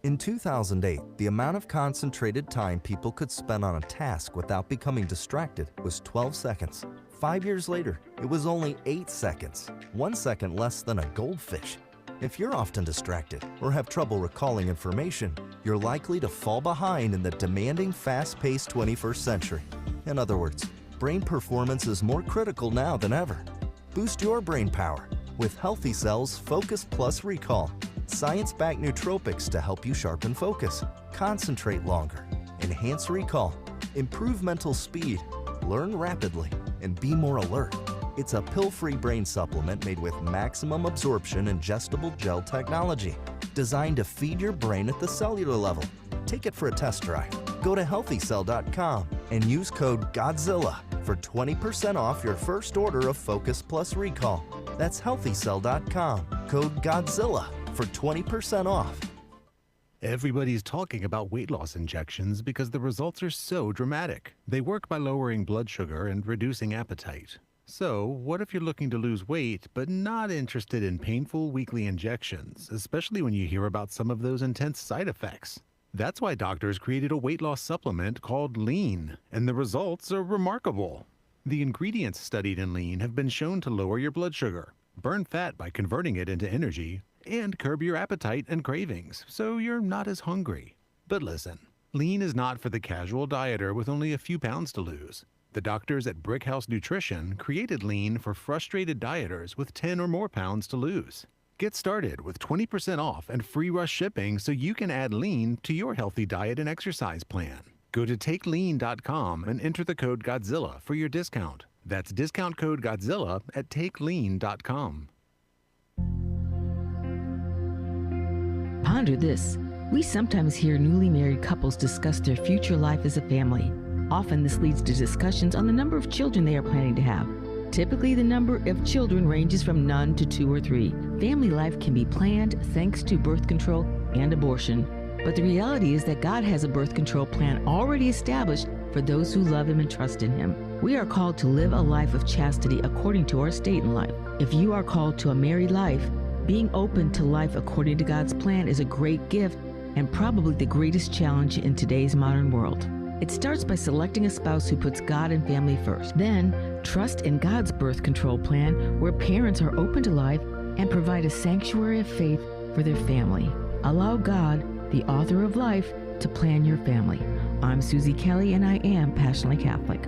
In 2008, the amount of concentrated time people could spend on a task without becoming distracted was 12 seconds. 5 years later, it was only 8 seconds, 1 second less than a goldfish. If you're often distracted or have trouble recalling information, you're likely to fall behind in the demanding, fast-paced 21st century. In other words, brain performance is more critical now than ever. Boost your brain power with Healthy Cell's Focus Plus Recall. Science-backed nootropics to help you sharpen focus, concentrate longer, enhance recall, improve mental speed, learn rapidly, and be more alert. It's a pill-free brain supplement made with maximum absorption ingestible gel technology, designed to feed your brain at the cellular level. Take it for a test drive. Go to healthycell.com and use code GODZILLA for 20% off your first order of Focus Plus Recall. That's healthycell.com, code GODZILLA for 20% off. Everybody's talking about weight loss injections because the results are so dramatic. They work by lowering blood sugar and reducing appetite. So, what if you're looking to lose weight but not interested in painful weekly injections, especially when you hear about some of those intense side effects? That's why doctors created a weight loss supplement called Lean, and the results are remarkable. The ingredients studied in Lean have been shown to lower your blood sugar, burn fat by converting it into energy, and curb your appetite and cravings, so you're not as hungry. But listen, Lean is not for the casual dieter with only a few pounds to lose. The doctors at Brickhouse Nutrition created Lean for frustrated dieters with 10 or more pounds to lose. Get started with 20% off and free rush shipping so you can add Lean to your healthy diet and exercise plan. Go to takelean.com and enter the code GODZILLA for your discount. That's discount code GODZILLA at takelean.com. Ponder this. We sometimes hear newly married couples discuss their future life as a family. Often this leads to discussions on the number of children they are planning to have. Typically, the number of children ranges from none to 2 or 3. Family life can be planned thanks to birth control and abortion. But the reality is that God has a birth control plan already established for those who love Him and trust in Him. We are called to live a life of chastity according to our state in life. If you are called to a married life, being open to life according to God's plan is a great gift and probably the greatest challenge in today's modern world. It starts by selecting a spouse who puts God and family first. Then, trust in God's birth control plan where parents are open to life and provide a sanctuary of faith for their family. Allow God, the author of life, to plan your family. I'm Susie Kelly, and I am passionately Catholic.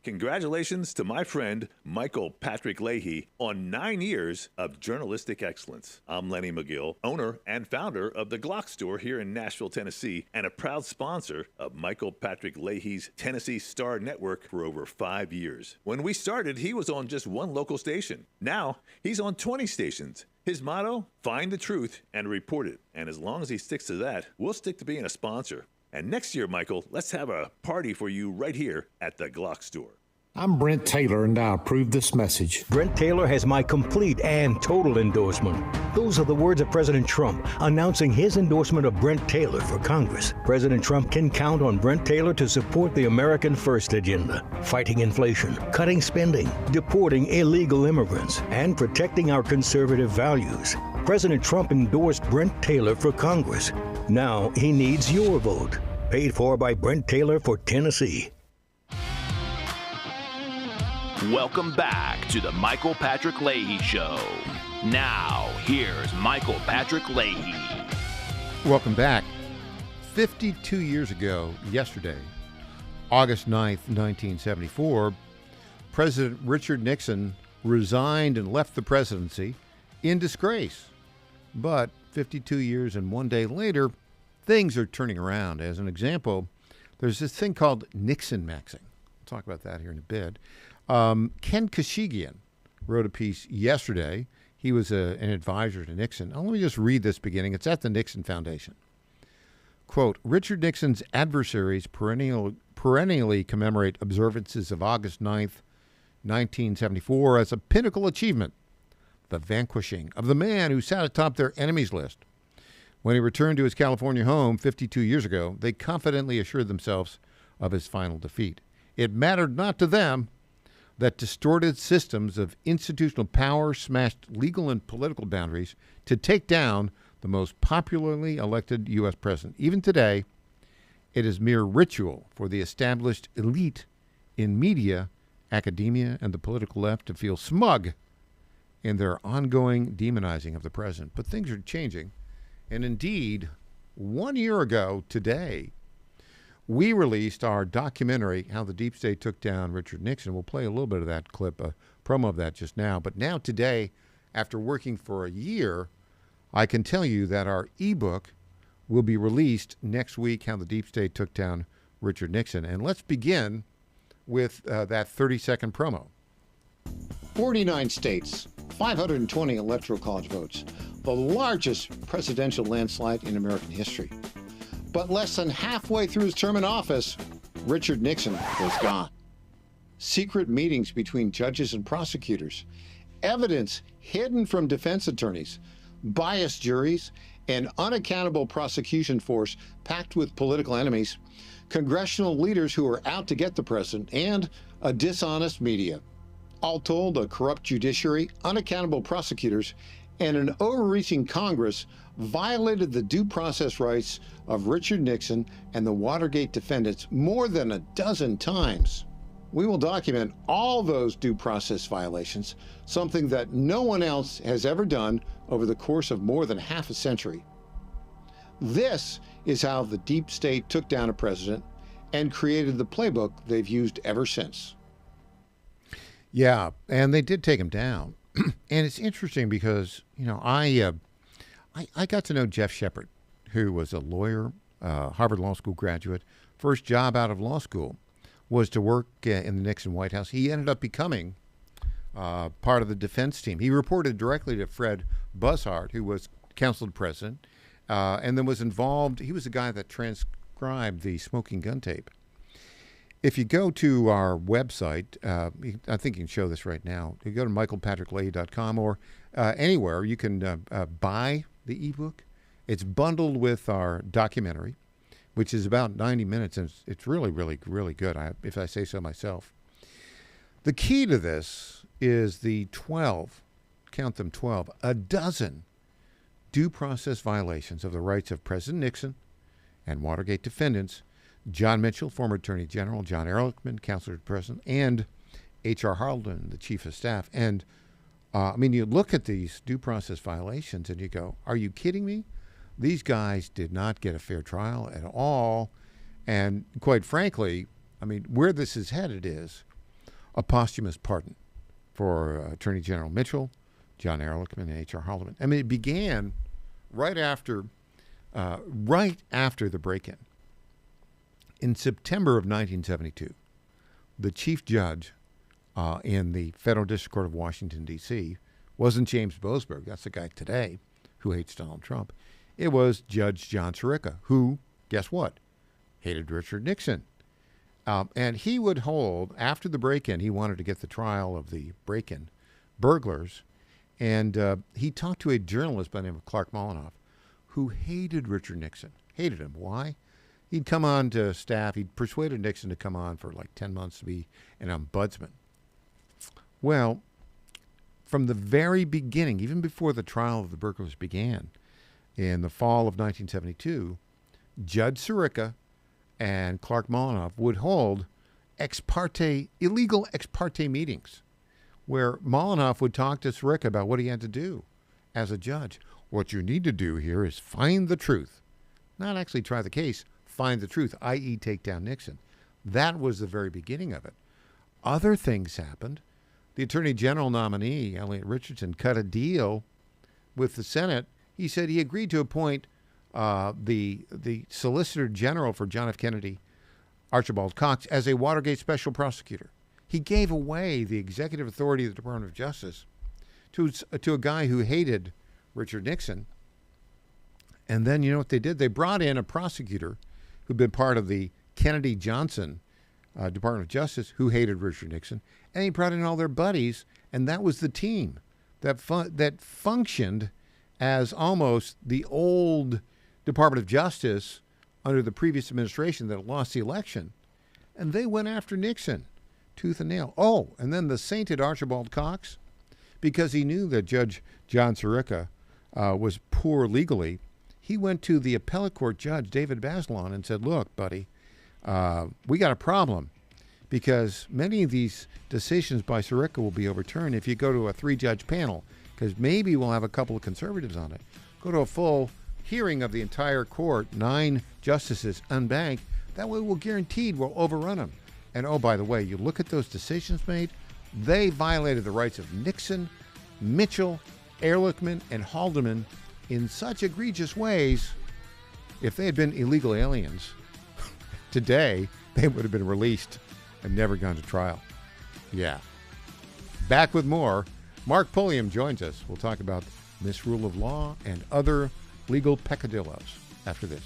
Congratulations to my friend Michael Patrick Leahy on 9 years of journalistic excellence. I'm Lenny McGill, owner and founder of the Glock Store here in Nashville, Tennessee, and a proud sponsor of Michael Patrick Leahy's Tennessee Star Network for over 5 years. When we started, he was on just one local station. Now, he's on 20 stations. His motto, find the truth and report it. And as long as he sticks to that, we'll stick to being a sponsor. And next year, Michael, let's have a party for you right here at the Glock Store. I'm Brent Taylor, and I approve this message. Brent Taylor has my complete and total endorsement. Those are the words of President Trump announcing his endorsement of Brent Taylor for Congress. President Trump can count on Brent Taylor to support the American First agenda, fighting inflation, cutting spending, deporting illegal immigrants, and protecting our conservative values. President Trump endorsed Brent Taylor for Congress. Now he needs your vote. Paid for by Brent Taylor for Tennessee. Welcome back to the Michael Patrick Leahy Show. Now, here's Michael Patrick Leahy. Welcome back. 52 years ago, yesterday, August 9th, 1974, President Richard Nixon resigned and left the presidency in disgrace. But 52 years and 1 day later, things are turning around. As an example, there's this thing called Nixon maxing. We'll talk about that here in a bit. Ken Kashigian wrote a piece yesterday. He was an advisor to Nixon. Let me just read this beginning. It's at the Nixon Foundation. Quote, Richard Nixon's adversaries perennially commemorate observances of August 9th, 1974 as a pinnacle achievement, the vanquishing of the man who sat atop their enemies list. When he returned to his California home 52 years ago, they confidently assured themselves of his final defeat. It mattered not to them that distorted systems of institutional power smashed legal and political boundaries to take down the most popularly elected U.S. president. Even today, it is mere ritual for the established elite in media, academia, and the political left to feel smug in their ongoing demonizing of the president. But things are changing. And indeed, 1 year ago today, we released our documentary, How the Deep State Took Down Richard Nixon. We'll play a little bit of that clip, a promo of that just now. But now today, after working for a year, I can tell you that our ebook will be released next week, How the Deep State Took Down Richard Nixon. And let's begin with that 30-second promo. 49 states, 520 electoral college votes, the largest presidential landslide in American history. But less than halfway through his term in office, Richard Nixon was gone. Secret meetings between judges and prosecutors, evidence hidden from defense attorneys, biased juries, an unaccountable prosecution force packed with political enemies, congressional leaders who were out to get the president, and a dishonest media. All told, a corrupt judiciary, unaccountable prosecutors, and an overreaching Congress violated the due process rights of Richard Nixon and the Watergate defendants more than a dozen times. We will document all those due process violations, something that no one else has ever done over the course of more than half a century. This is how the deep state took down a president and created the playbook they've used ever since. Yeah, and they did take him down. And it's interesting because, you know, I got to know Jeff Shepard, who was a lawyer, Harvard Law School graduate. First job out of law school was to work in the Nixon White House. He ended up becoming part of the defense team. He reported directly to Fred Buzzard, who was counseled the president, and then was involved. He was the guy that transcribed the smoking gun tape. If you go to our website, I think you can show this right now. You go to michaelpatrickleahy.com or anywhere. You can buy the ebook. It's bundled with our documentary, which is about 90 minutes, and it's really, really, really good, if I say so myself. The key to this is the 12, count them 12, a dozen due process violations of the rights of President Nixon and Watergate defendants, John Mitchell, former Attorney General, John Ehrlichman, Counselor to the President, and H.R. Haldeman, the Chief of Staff. And, you look at these due process violations and you go, are you kidding me? These guys did not get a fair trial at all. And quite frankly, where this is headed is a posthumous pardon for Attorney General Mitchell, John Ehrlichman, and H.R. Haldeman. It began right after the break-in. In September of 1972, the chief judge in the Federal District Court of Washington, D.C., wasn't James Boasberg. That's the guy today who hates Donald Trump. It was Judge John Sirica, who, guess what, hated Richard Nixon. And he would hold, after the break-in, he wanted to get the trial of the break-in burglars, and he talked to a journalist by the name of Clark Molinoff, who hated Richard Nixon. Hated him. Why? He'd come on to staff. He'd persuaded Nixon to come on for like 10 months to be an ombudsman. Well, from the very beginning, even before the trial of the burglars began, in the fall of 1972, Judge Sirica and Clark Molinoff would hold illegal ex parte meetings where Molinoff would talk to Sirica about what he had to do as a judge. What you need to do here is find the truth. Not actually try the case, find the truth, i.e. take down Nixon. That was the very beginning of it. Other things happened. The Attorney General nominee, Elliot Richardson, cut a deal with the Senate. He said he agreed to appoint the Solicitor General for John F. Kennedy, Archibald Cox, as a Watergate special prosecutor. He gave away the executive authority of the Department of Justice to a guy who hated Richard Nixon. And then you know what they did? They brought in a prosecutor who'd been part of the Kennedy-Johnson Department of Justice who hated Richard Nixon, and he brought in all their buddies, and that was the team that functioned as almost the old Department of Justice under the previous administration that lost the election. And they went after Nixon, tooth and nail. Oh, and then the sainted Archibald Cox, because he knew that Judge John Sirica was poor legally, he went to the appellate court judge, David Bazelon, and said, look, buddy, we got a problem because many of these decisions by Sirica will be overturned if you go to a 3-judge panel, because maybe we'll have a couple of conservatives on it. Go to a full hearing of the entire court, 9 justices unbanked. That way we'll guaranteed we'll overrun them. And oh, by the way, you look at those decisions made, they violated the rights of Nixon, Mitchell, Ehrlichman, and Haldeman in such egregious ways. If they had been illegal aliens, today they would have been released and never gone to trial. Yeah. Back with more. Mark Pulliam joins us. We'll talk about misrule of law and other legal peccadillos after this.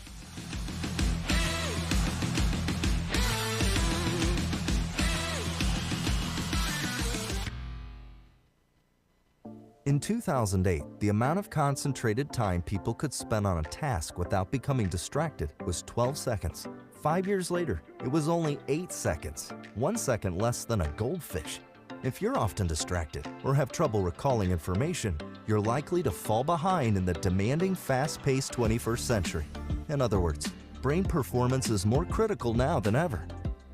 In 2008, the amount of concentrated time people could spend on a task without becoming distracted was 12 seconds. 5 years later, it was only 8 seconds, 1 second less than a goldfish. If you're often distracted or have trouble recalling information, you're likely to fall behind in the demanding, fast-paced 21st century. In other words, brain performance is more critical now than ever.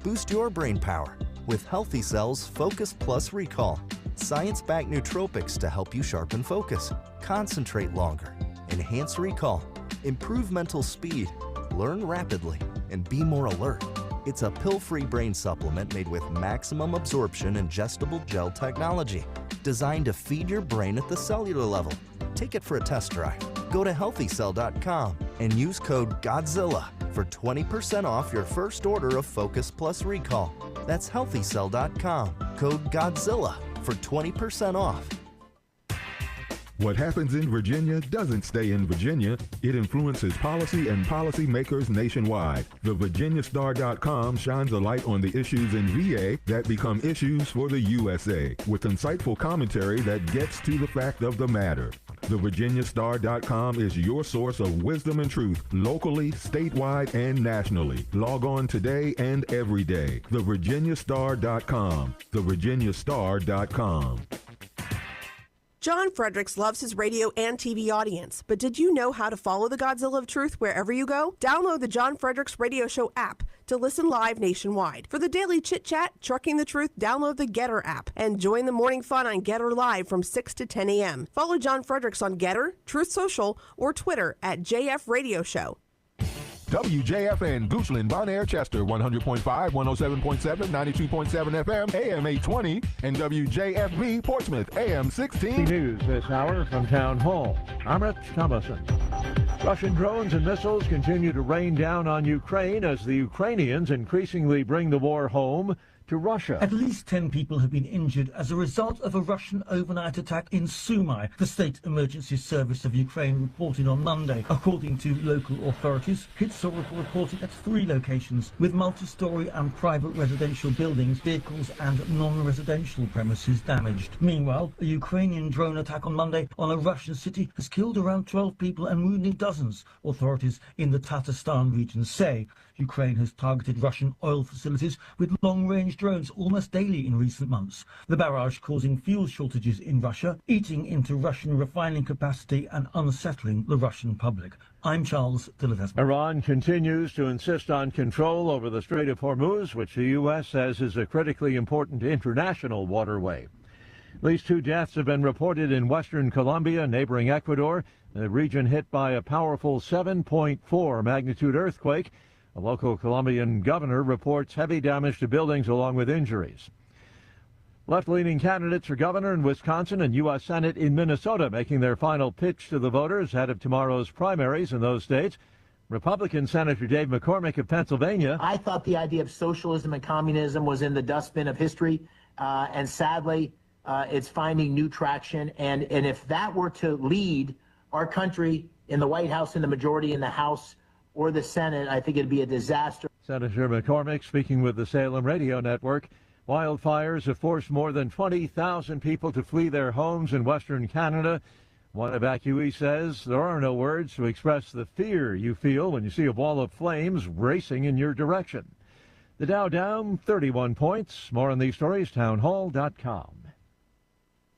Boost your brain power with Healthy Cell's Focus Plus Recall. Science-backed nootropics to help you sharpen focus, concentrate longer, enhance recall, improve mental speed, learn rapidly, and be more alert. It's a pill-free brain supplement made with maximum absorption ingestible gel technology, designed to feed your brain at the cellular level. Take it for a test drive. Go to healthycell.com and use code GODZILLA for 20% off your first order of Focus Plus Recall. That's healthycell.com, code GODZILLA for 20% off. What happens in Virginia doesn't stay in Virginia. It influences policy and policymakers nationwide. The VirginiaStar.com shines a light on the issues in VA that become issues for the USA, with insightful commentary that gets to the fact of the matter. The VirginiaStar.com is your source of wisdom and truth, locally, statewide, and nationally. Log on today and every day. The VirginiaStar.com. The VirginiaStar.com. John Fredericks loves his radio and TV audience, but did you know how to follow the Godzilla of Truth wherever you go? Download the John Fredericks Radio Show app to listen live nationwide. For the daily chit-chat, Trucking the Truth, download the Getter app and join the morning fun on Getter Live from 6 to 10 a.m. Follow John Fredericks on Getter, Truth Social, or Twitter at JF Radio Show. WJFN, Goochland, Bonaire, Chester, 100.5, 107.7, 92.7 FM, AM 820, and WJFB, Portsmouth, AM 16. News this hour from Town Hall. I'm Rich Thomason. Russian drones and missiles continue to rain down on Ukraine as the Ukrainians increasingly bring the war home to Russia. At least 10 people have been injured as a result of a Russian overnight attack in Sumy, the State Emergency Service of Ukraine reported on Monday. According to local authorities, hits were reported at 3 locations, with multi-story and private residential buildings, vehicles and non-residential premises damaged. Meanwhile, a Ukrainian drone attack on Monday on a Russian city has killed around 12 people and wounded dozens, authorities in the Tatarstan region say. Ukraine has targeted Russian oil facilities with long-range drones almost daily in recent months. The barrage causing fuel shortages in Russia, eating into Russian refining capacity and unsettling the Russian public. I'm Charles Dillevesma. Iran continues to insist on control over the Strait of Hormuz, which the U.S. says is a critically important international waterway. At least 2 deaths have been reported in western Colombia, neighboring Ecuador, the region hit by a powerful 7.4 magnitude earthquake. A local Colombian governor reports heavy damage to buildings along with injuries. Left-leaning candidates for governor in Wisconsin and U.S. Senate in Minnesota making their final pitch to the voters ahead of tomorrow's primaries in those states. Republican Senator Dave McCormick of Pennsylvania. I thought the idea of socialism and communism was in the dustbin of history, and sadly, it's finding new traction. And if that were to lead our country in the White House, in the majority in the House, or the Senate, I think it'd be a disaster. Senator McCormick speaking with the Salem Radio Network. Wildfires have forced more than 20,000 people to flee their homes in western Canada. One evacuee says there are no words to express the fear you feel when you see a wall of flames racing in your direction. The Dow down 31 points. More on these stories, townhall.com.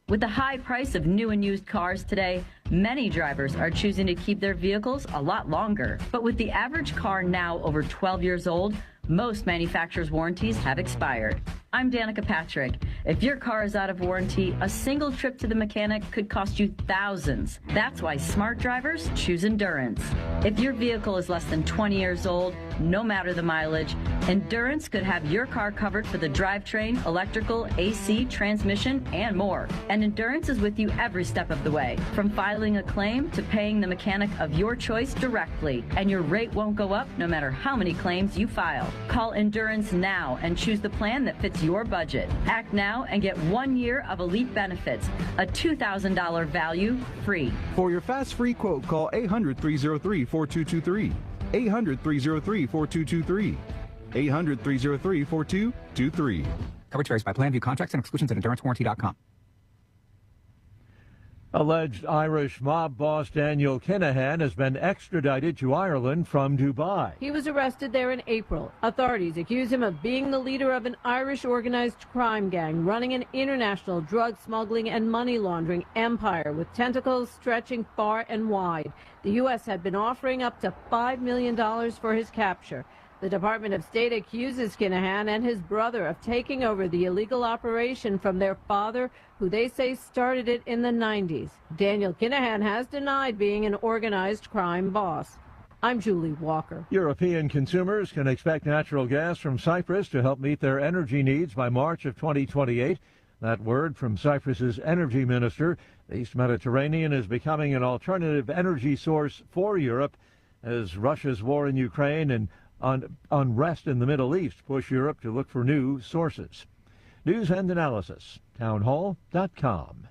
With the high price of new and used cars today, many drivers are choosing to keep their vehicles a lot longer. But with the average car now over 12 years old, most manufacturers' warranties have expired. I'm Danica Patrick. If your car is out of warranty, a single trip to the mechanic could cost you thousands. That's why smart drivers choose Endurance. If your vehicle is less than 20 years old, no matter the mileage, Endurance could have your car covered for the drivetrain, electrical, AC, transmission, and more. And Endurance is with you every step of the way, from filing a claim to paying the mechanic of your choice directly. And your rate won't go up no matter how many claims you file. Call Endurance now and choose the plan that fits your budget. Act now and get 1 year of elite benefits, a $2,000 value free. For your fast free quote, call 800-303-4223. 800-303-4223. 800-303-4223. Coverage varies by plan. View contracts and exclusions at endurancewarranty.com. Alleged Irish mob boss Daniel Kinahan has been extradited to Ireland from Dubai. He was arrested there in April. Authorities accuse him of being the leader of an Irish organized crime gang running an international drug smuggling and money laundering empire with tentacles stretching far and wide. The U.S. had been offering up to $5 million for his capture. The Department of State accuses Kinahan and his brother of taking over the illegal operation from their father, who they say started it in the 90s. Daniel Kinahan has denied being an organized crime boss. I'm Julie Walker. European consumers can expect natural gas from Cyprus to help meet their energy needs by March of 2028. That word from Cyprus's energy minister. The East Mediterranean is becoming an alternative energy source for Europe as Russia's war in Ukraine and unrest in the Middle East push Europe to look for new sources. News and analysis, townhall.com.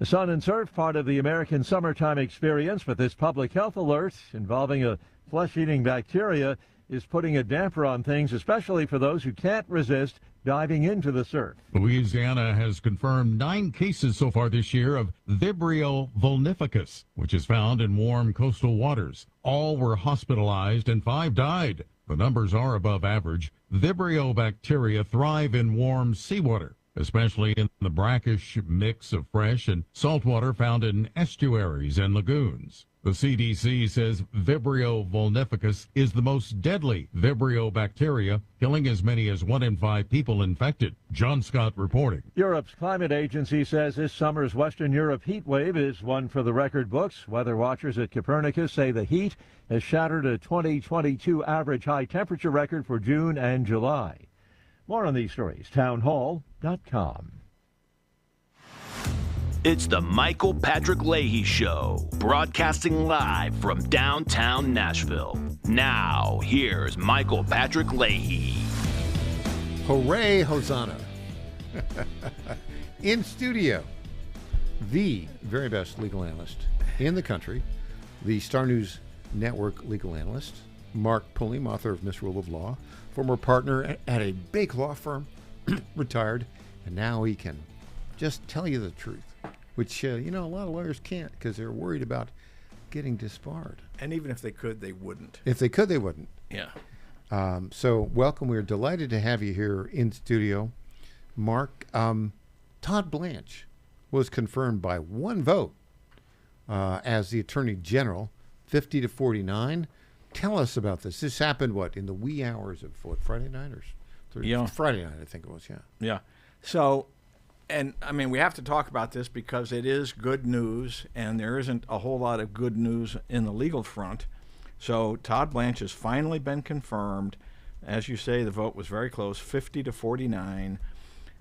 The Sun and Surf, part of the American summertime experience, but this public health alert involving a flesh-eating bacteria is putting a damper on things, especially for those who can't resist diving into the surf. Louisiana has confirmed 9 cases so far this year of Vibrio vulnificus, which is found in warm coastal waters. All were hospitalized and 5 died. The numbers are above average. Vibrio bacteria thrive in warm seawater, especially in the brackish mix of fresh and salt water found in estuaries and lagoons. The CDC says Vibrio vulnificus is the most deadly Vibrio bacteria, killing as many as 1 in 5 people infected. John Scott reporting. Europe's climate agency says this summer's Western Europe heat wave is one for the record books. Weather watchers at Copernicus say the heat has shattered a 2022 average high temperature record for June and July. More on these stories, townhall.com. It's the Michael Patrick Leahy Show, broadcasting live from downtown Nashville. Now, here's Michael Patrick Leahy. Hooray, Hosanna. In studio, the very best legal analyst in the country, the Star News Network legal analyst, Mark Pulliam, author of Misrule of Law, former partner at a big law firm, retired, and now he can just tell you the truth. Which, a lot of lawyers can't because they're worried about getting disbarred. And even if they could, they wouldn't. If they could, they wouldn't. Yeah. So welcome. We're delighted to have you here in studio. Mark, Todd Blanche was confirmed by 1 vote as the Attorney General, 50-49. Tell us about this. This happened, in the wee hours of, Friday night or Thursday? Yeah. Friday night, I think it was, yeah. Yeah. So... And, we have to talk about this because it is good news, and there isn't a whole lot of good news in the legal front. So Todd Blanche has finally been confirmed. As you say, the vote was very close, 50-49.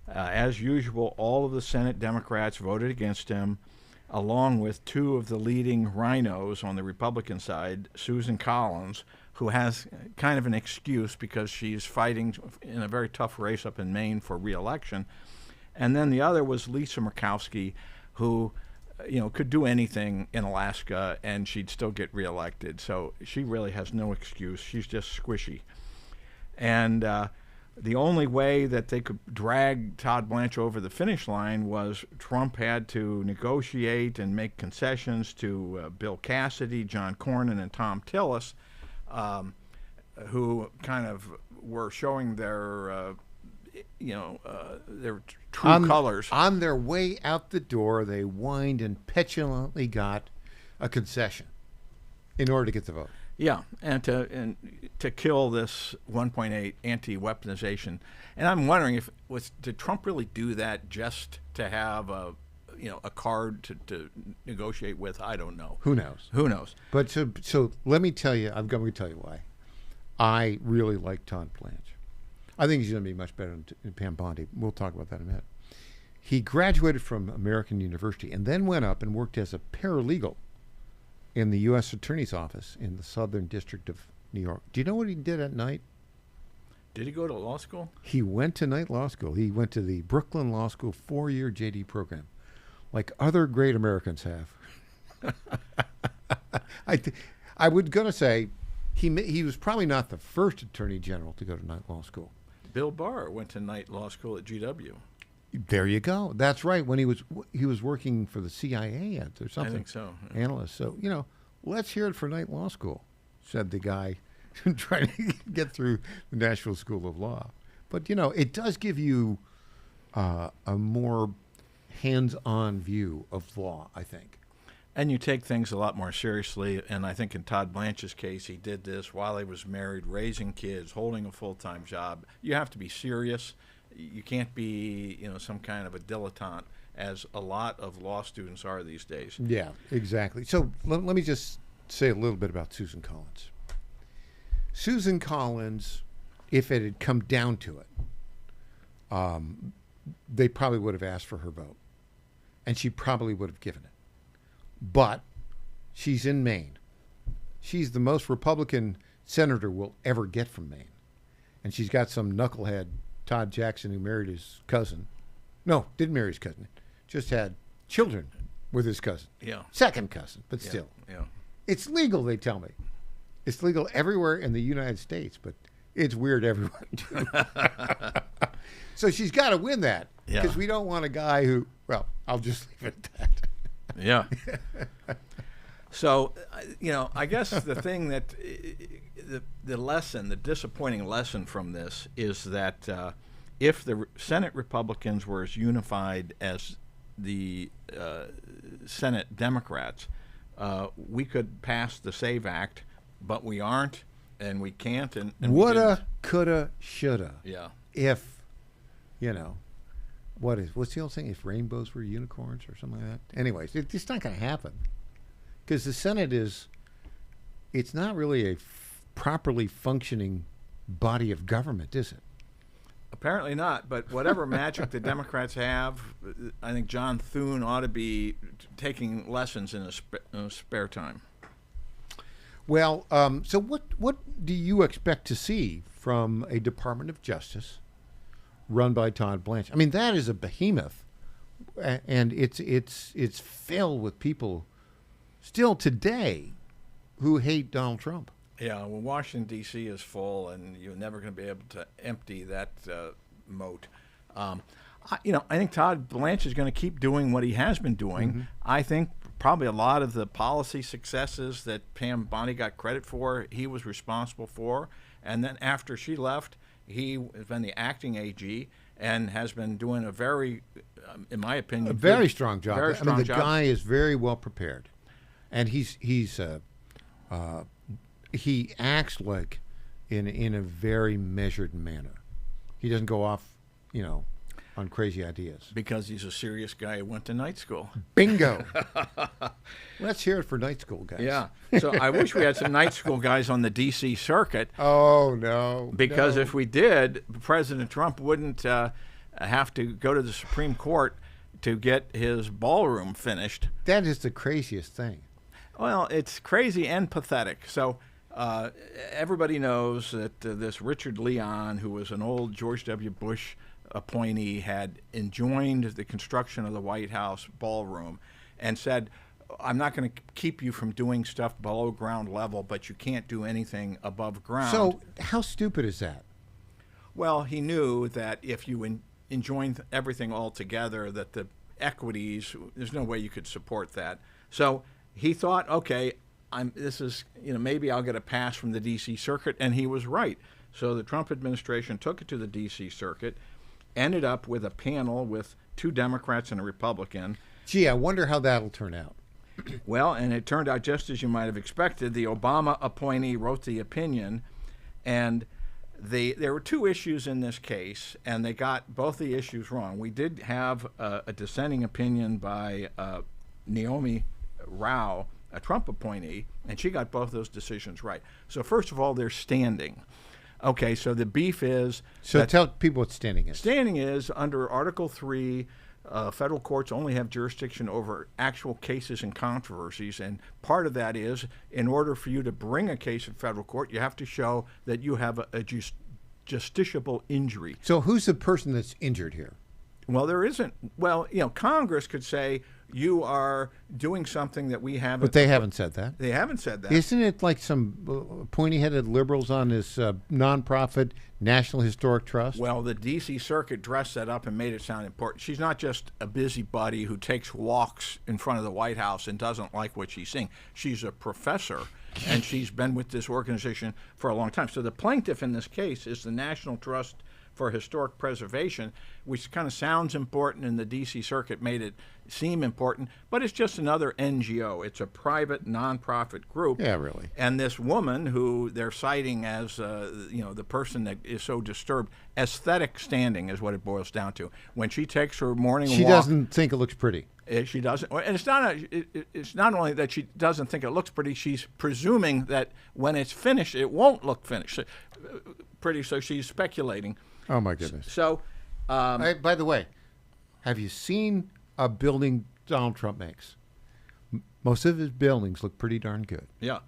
As usual, all of the Senate Democrats voted against him, along with 2 of the leading rhinos on the Republican side, Susan Collins, who has kind of an excuse because she's fighting in a very tough race up in Maine for re-election. And then the other was Lisa Murkowski, who, could do anything in Alaska and she'd still get reelected. So she really has no excuse. She's just squishy. And the only way that they could drag Todd Blanche over the finish line was Trump had to negotiate and make concessions to Bill Cassidy, John Cornyn, and Tom Tillis, who kind of were showing their true colors. On their way out the door, they whined and petulantly got a concession in order to get the vote. Yeah, and to kill this 1.8 anti-weaponization. And I'm wondering did Trump really do that just to have a card to negotiate with? I don't know. Who knows? But so let me tell you, I'm going to tell you why. I really like Todd Blanche. I think he's going to be much better than Pam Bondi. We'll talk about that in a minute. He graduated from American University and then went up and worked as a paralegal in the U.S. Attorney's Office in the Southern District of New York. Do you know what he did at night? Did he go to law school? He went to night law school. He went to the Brooklyn Law School 4-year JD program, like other great Americans have. I would going to say he was probably not the first attorney general to go to night law school. Bill Barr went to night law school at GW. There you go. That's right. When he was working for the CIA or something. I think so. Yeah. Analyst. So, let's hear it for night law school, said the guy trying to get through the Nashville School of Law. But, it does give you a more hands-on view of law, I think. And you take things a lot more seriously, and I think in Todd Blanche's case, he did this while he was married, raising kids, holding a full-time job. You have to be serious. You can't be, some kind of a dilettante, as a lot of law students are these days. Yeah, exactly. So let me just say a little bit about Susan Collins. Susan Collins, if it had come down to it, they probably would have asked for her vote, and she probably would have given it. But she's in Maine. She's the most Republican senator we'll ever get from Maine. And she's got some knucklehead, Todd Jackson, who married his cousin. No, didn't marry his cousin. Just had children with his cousin. Yeah. Second cousin, but Yeah, still. yeah. It's legal, they tell me. It's legal everywhere in the United States, but it's weird everywhere, too. So she's got to win that. Yeah. Because we don't want a guy who, well, I'll just leave it at that. Yeah. So, I guess the thing that the lesson, the disappointing lesson from this is that if the Senate Republicans were as unified as the Senate Democrats, we could pass the SAVE Act, but we aren't, and we can't. And Woulda, coulda, shoulda. Yeah. If, what's the old saying? If rainbows were unicorns or something like that? Anyways, it's not going to happen. Because the Senate it's not really a properly functioning body of government, is it? Apparently not, but whatever magic the Democrats have, I think John Thune ought to be taking lessons in his spare time. Well, so what do you expect to see from a Department of Justice run by Todd Blanche? I mean, that is a behemoth, and it's filled with people still today who hate Donald Trump. Yeah, well, Washington, D.C. is full, and you're never going to be able to empty that moat. I think Todd Blanche is going to keep doing what he has been doing. Mm-hmm. I think probably a lot of the policy successes that Pam Bondi got credit for, he was responsible for. And then after she left, he has been the acting AG and has been doing a very, in my opinion, a very strong job. Very strong the job. Guy is very well prepared, and he acts like in a very measured manner. He doesn't go off, on crazy ideas. Because he's a serious guy who went to night school. Bingo. Let's hear it for night school guys. Yeah. So I wish we had some night school guys on the D.C. circuit. Oh, no. Because no. if we did, President Trump wouldn't have to go to the Supreme Court to get his ballroom finished. That is the craziest thing. Well, it's crazy and pathetic. So everybody knows that this Richard Leon, who was an old George W. Bush appointee, had enjoined the construction of the White House ballroom and said, I'm not going to keep you from doing stuff below ground level, but you can't do anything above ground. So how stupid is that? Well, he knew that if you enjoin everything altogether, that the equities, there's no way you could support that. So he thought, okay, maybe I'll get a pass from the D.C. Circuit, and he was right. So the Trump administration took it to the D.C. Circuit, ended up with a panel with 2 Democrats and a Republican. Gee, I wonder how that'll turn out. Well, and it turned out just as you might have expected. The Obama appointee wrote the opinion, and there were 2 issues in this case, and they got both the issues wrong. We did have a dissenting opinion by Naomi Rao, a Trump appointee, and she got both those decisions right. So first of all, they're standing. Okay, so the beef is... So tell people what standing is. Standing is, under Article 3, federal courts only have jurisdiction over actual cases and controversies, and part of that is, in order for you to bring a case in federal court, you have to show that you have a justiciable injury. So who's the person that's injured here? Well, there isn't. Well, Congress could say, you are doing something that we haven't. But they haven't said that. They haven't said that. Isn't it like some pointy-headed liberals on this nonprofit National Historic Trust? Well, the D.C. Circuit dressed that up and made it sound important. She's not just a busybody who takes walks in front of the White House and doesn't like what she's seeing. She's a professor, and she's been with this organization for a long time. So the plaintiff in this case is the National Trust for Historic Preservation, which kind of sounds important, and the D.C. Circuit made it seem important, but it's just another NGO. It's a private, nonprofit group. Yeah, really. And this woman, who they're citing as, the person that is so disturbed, aesthetic standing is what it boils down to. When she takes her morning walk, she doesn't think it looks pretty. She doesn't, and it's not only that she doesn't think it looks pretty. She's presuming that when it's finished, it won't look pretty. So she's speculating. Oh my goodness! So, by the way, have you seen a building Donald Trump makes? Most of his buildings look pretty darn good. Yeah,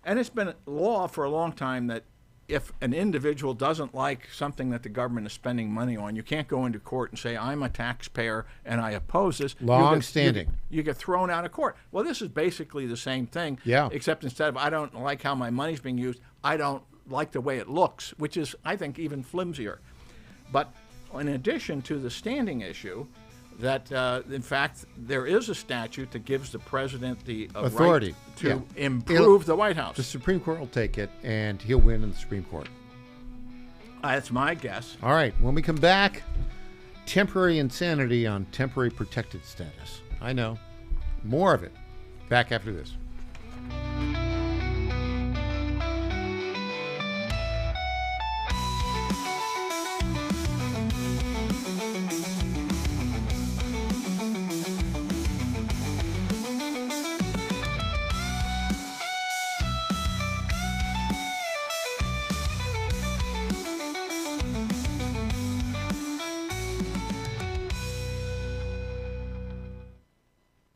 and it's been law for a long time that if an individual doesn't like something that the government is spending money on, you can't go into court and say, I'm a taxpayer and I oppose this. Long-standing. You get thrown out of court. Well, this is basically the same thing, except instead of I don't like how my money's being used, I don't like the way it looks, which is, I think, even flimsier. But in addition to the standing issue, that in fact there is a statute that gives the president the authority right to improve the White House. The Supreme Court will take it, and he'll win in the Supreme Court. That's my guess. All right, when we come back, temporary insanity on temporary protected status. I know. More of it. Back after this.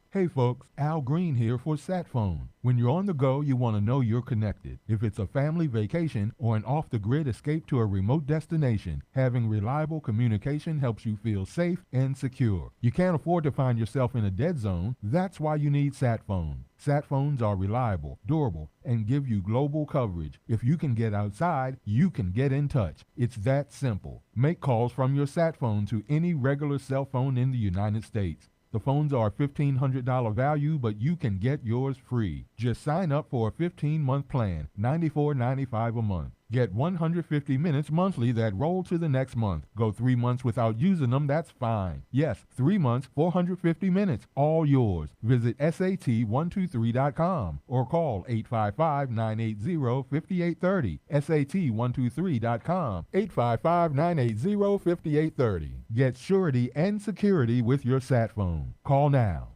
Hey folks, Al Green here for SatPhone. When you're on the go, you want to know you're connected. If it's a family vacation or an off-the-grid escape to a remote destination, having reliable communication helps you feel safe and secure. You can't afford to find yourself in a dead zone. That's why you need SatPhone. SatPhones are reliable, durable, and give you global coverage. If you can get outside, you can get in touch. It's that simple. Make calls from your SatPhone to any regular cell phone in the United States. The phones are $1,500 value, but you can get yours free. Just sign up for a 15-month plan, $94.95 a month. Get 150 minutes monthly that roll to the next month. Go 3 months without using them, that's fine. Yes, 3 months, 450 minutes, all yours. Visit SAT123.com or call 855-980-5830. SAT123.com, 855-980-5830. Get surety and security with your SatPhone. Call now.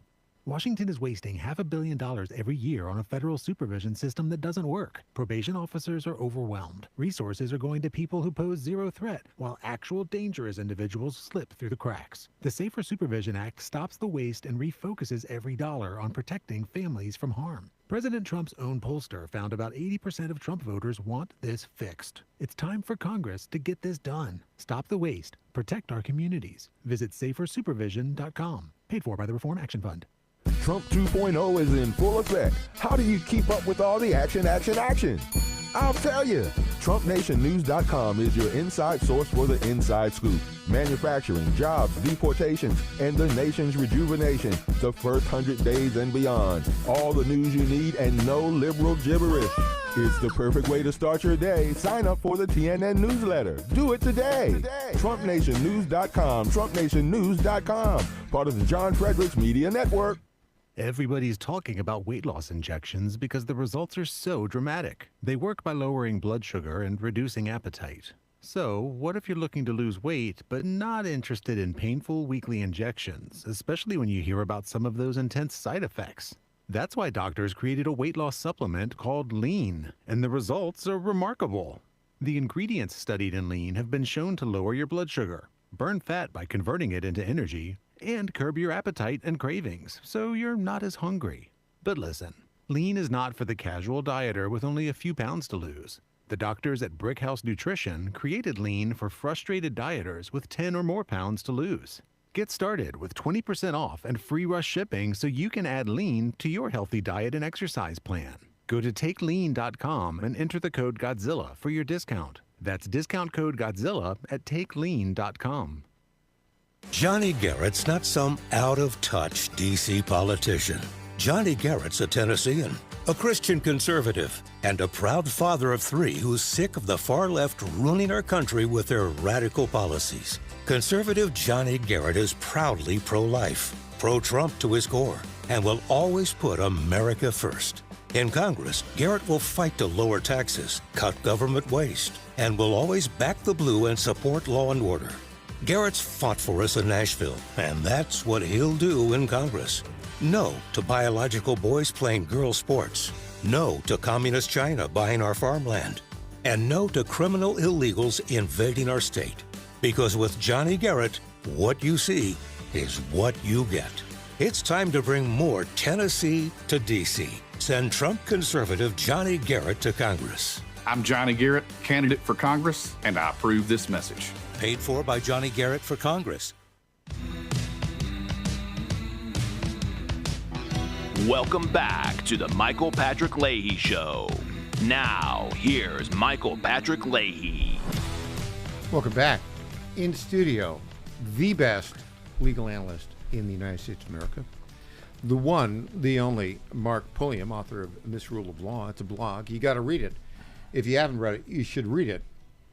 Washington is wasting $500 million every year on a federal supervision system that doesn't work. Probation officers are overwhelmed. Resources are going to people who pose zero threat, while actual dangerous individuals slip through the cracks. The Safer Supervision Act stops the waste and refocuses every dollar on protecting families from harm. President Trump's own pollster found about 80% of Trump voters want this fixed. It's time for Congress to get this done. Stop the waste. Protect our communities. Visit safersupervision.com. Paid for by the Reform Action Fund. Trump 2.0 is in full effect. How do you keep up with all the action? I'll tell you. TrumpNationNews.com is your inside source for the inside scoop. Manufacturing, jobs, deportations, and the nation's rejuvenation. The first 100 days and beyond. All the news you need and no liberal gibberish. It's the perfect way to start your day. Sign up for the TNN newsletter. Do it today. TrumpNationNews.com. TrumpNationNews.com. Part of the John Fredericks Media Network. Everybody's talking about weight loss injections because the results are so dramatic. They work by lowering blood sugar and reducing appetite. So, what if you're looking to lose weight but not interested in painful weekly injections, especially when you hear about some of those intense side effects? That's why doctors created a weight loss supplement called Lean, and the results are remarkable. The ingredients studied in Lean have been shown to lower your blood sugar, burn fat by converting it into energy, and curb your appetite and cravings, so you're not as hungry. But listen, Lean is not for the casual dieter with only a few pounds to lose. The doctors at Brickhouse Nutrition created Lean for frustrated dieters with 10 or more pounds to lose. Get started with 20% off and free rush shipping so you can add Lean to your healthy diet and exercise plan. Go to TakeLean.com and enter the code Godzilla for your discount. That's discount code Godzilla at TakeLean.com. Johnny Garrett's not some out-of-touch D.C. politician. Johnny Garrett's a Tennessean, a Christian conservative, and a proud father of 3 who's sick of the far left ruining our country with their radical policies. Conservative Johnny Garrett is proudly pro-life, pro-Trump to his core, and will always put America first. In Congress, Garrett will fight to lower taxes, cut government waste, and will always back the blue and support law and order. Garrett's fought for us in Nashville, and that's what he'll do in Congress. No to biological boys playing girl sports. No to communist China buying our farmland. And no to criminal illegals invading our state. Because with Johnny Garrett, what you see is what you get. It's time to bring more Tennessee to D.C. Send Trump conservative Johnny Garrett to Congress. I'm Johnny Garrett, candidate for Congress, and I approve this message. Paid for by Johnny Garrett for Congress. Welcome back to the Michael Patrick Leahy Show. Now, here's Michael Patrick Leahy. Welcome back. In studio, the best legal analyst in the United States of America. The one, the only, Mark Pulliam, author of Misrule of Law. It's a blog. You got to read it. If you haven't read it, you should read it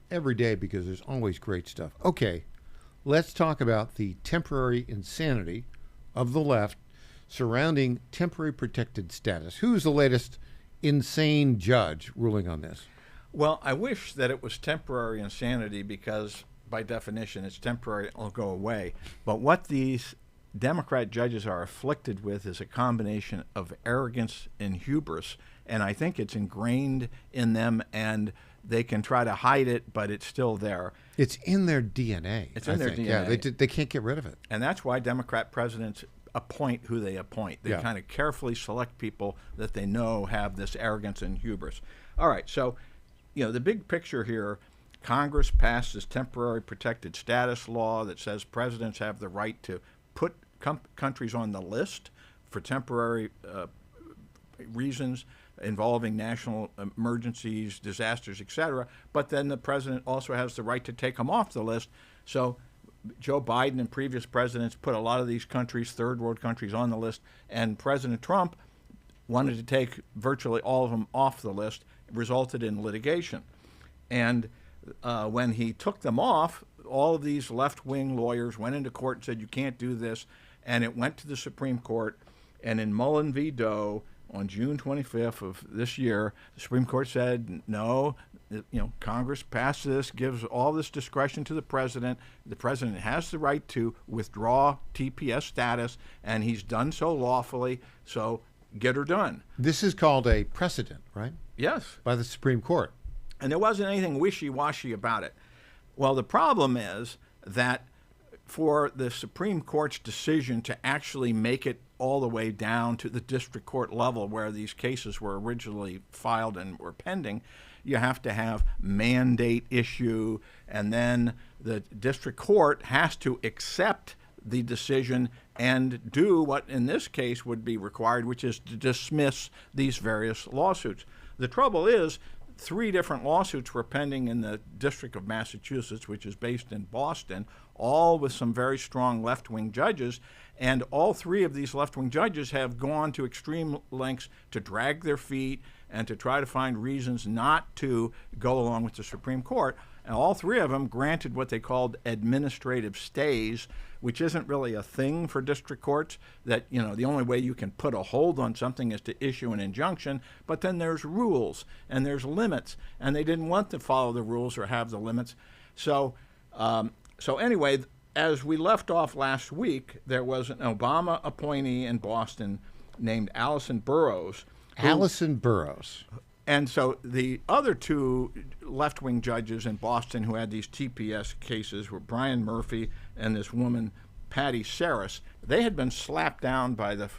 every day because there's always great stuff. Okay, let's talk about the temporary insanity of the left surrounding temporary protected status. Who's the latest insane judge ruling on this? Well, I wish that it was temporary insanity because, by definition, it's temporary, it'll go away. But what these Democrat judges are afflicted with is a combination of arrogance and hubris, and I think it's ingrained in them, and they can try to hide it, but it's still there. It's in their DNA. It's in their DNA. Yeah, they can't get rid of it. And that's why Democrat presidents appoint who they appoint. They Yeah. kind of carefully select people that they know have this arrogance and hubris. All right, so, the big picture here, Congress passed this temporary protected status law that says presidents have the right to put countries on the list for temporary reasons involving national emergencies, disasters, etc. But then the president also has the right to take them off the list. So Joe Biden and previous presidents put a lot of these countries, third world countries, on the list, and President Trump wanted to take virtually all of them off the list. It resulted in litigation. And when he took them off, all of these left-wing lawyers went into court and said, you can't do this, and it went to the Supreme Court. And in Mullen v. Doe, on June 25th of this year, the Supreme Court said, no, Congress passed this, gives all this discretion to the president. The president has the right to withdraw TPS status, and he's done so lawfully, so get her done. This is called a precedent, right? Yes. By the Supreme Court. And there wasn't anything wishy-washy about it. Well, the problem is that for the Supreme Court's decision to actually make it all the way down to the district court level where these cases were originally filed and were pending, you have to have mandate issue, and then the district court has to accept the decision and do what in this case would be required, which is to dismiss these various lawsuits. The trouble is, 3 different lawsuits were pending in the District of Massachusetts, which is based in Boston, all with some very strong left-wing judges, and all 3 of these left-wing judges have gone to extreme lengths to drag their feet and to try to find reasons not to go along with the Supreme Court. And all 3 of them granted what they called administrative stays, which isn't really a thing for district courts, that, the only way you can put a hold on something is to issue an injunction, but then there's rules and there's limits, and they didn't want to follow the rules or have the limits. So anyway, as we left off last week, there was an Obama appointee in Boston named Allison Burroughs. Allison Burroughs. And so the other 2 left-wing judges in Boston who had these TPS cases were Brian Murphy and this woman, Patty Saris. They had been slapped down by the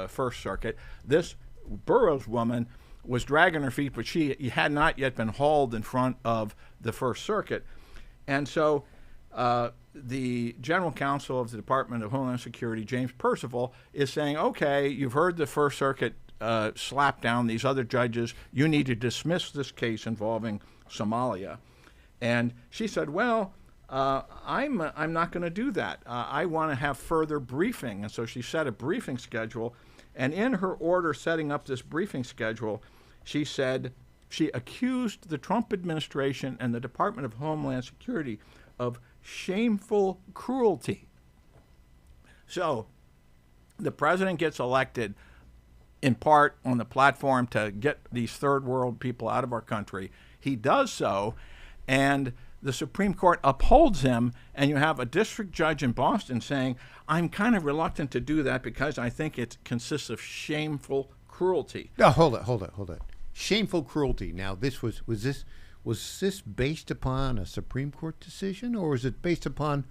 First Circuit. This Burroughs woman was dragging her feet, but she had not yet been hauled in front of the First Circuit. And so the general counsel of the Department of Homeland Security, James Percival, is saying, okay, you've heard the First Circuit slap down these other judges. You need to dismiss this case involving Somalia. And she said, well, I'm not going to do that. I want to have further briefing. And so she set a briefing schedule. And in her order setting up this briefing schedule, she said she accused the Trump administration and the Department of Homeland Security of shameful cruelty. So the president gets elected in part on the platform to get these third world people out of our country. He does so, and the Supreme Court upholds him, and you have a district judge in Boston saying, I'm kind of reluctant to do that because I think it consists of shameful cruelty. No, hold it. Shameful cruelty. Now, was this based upon a Supreme Court decision, or was it based upon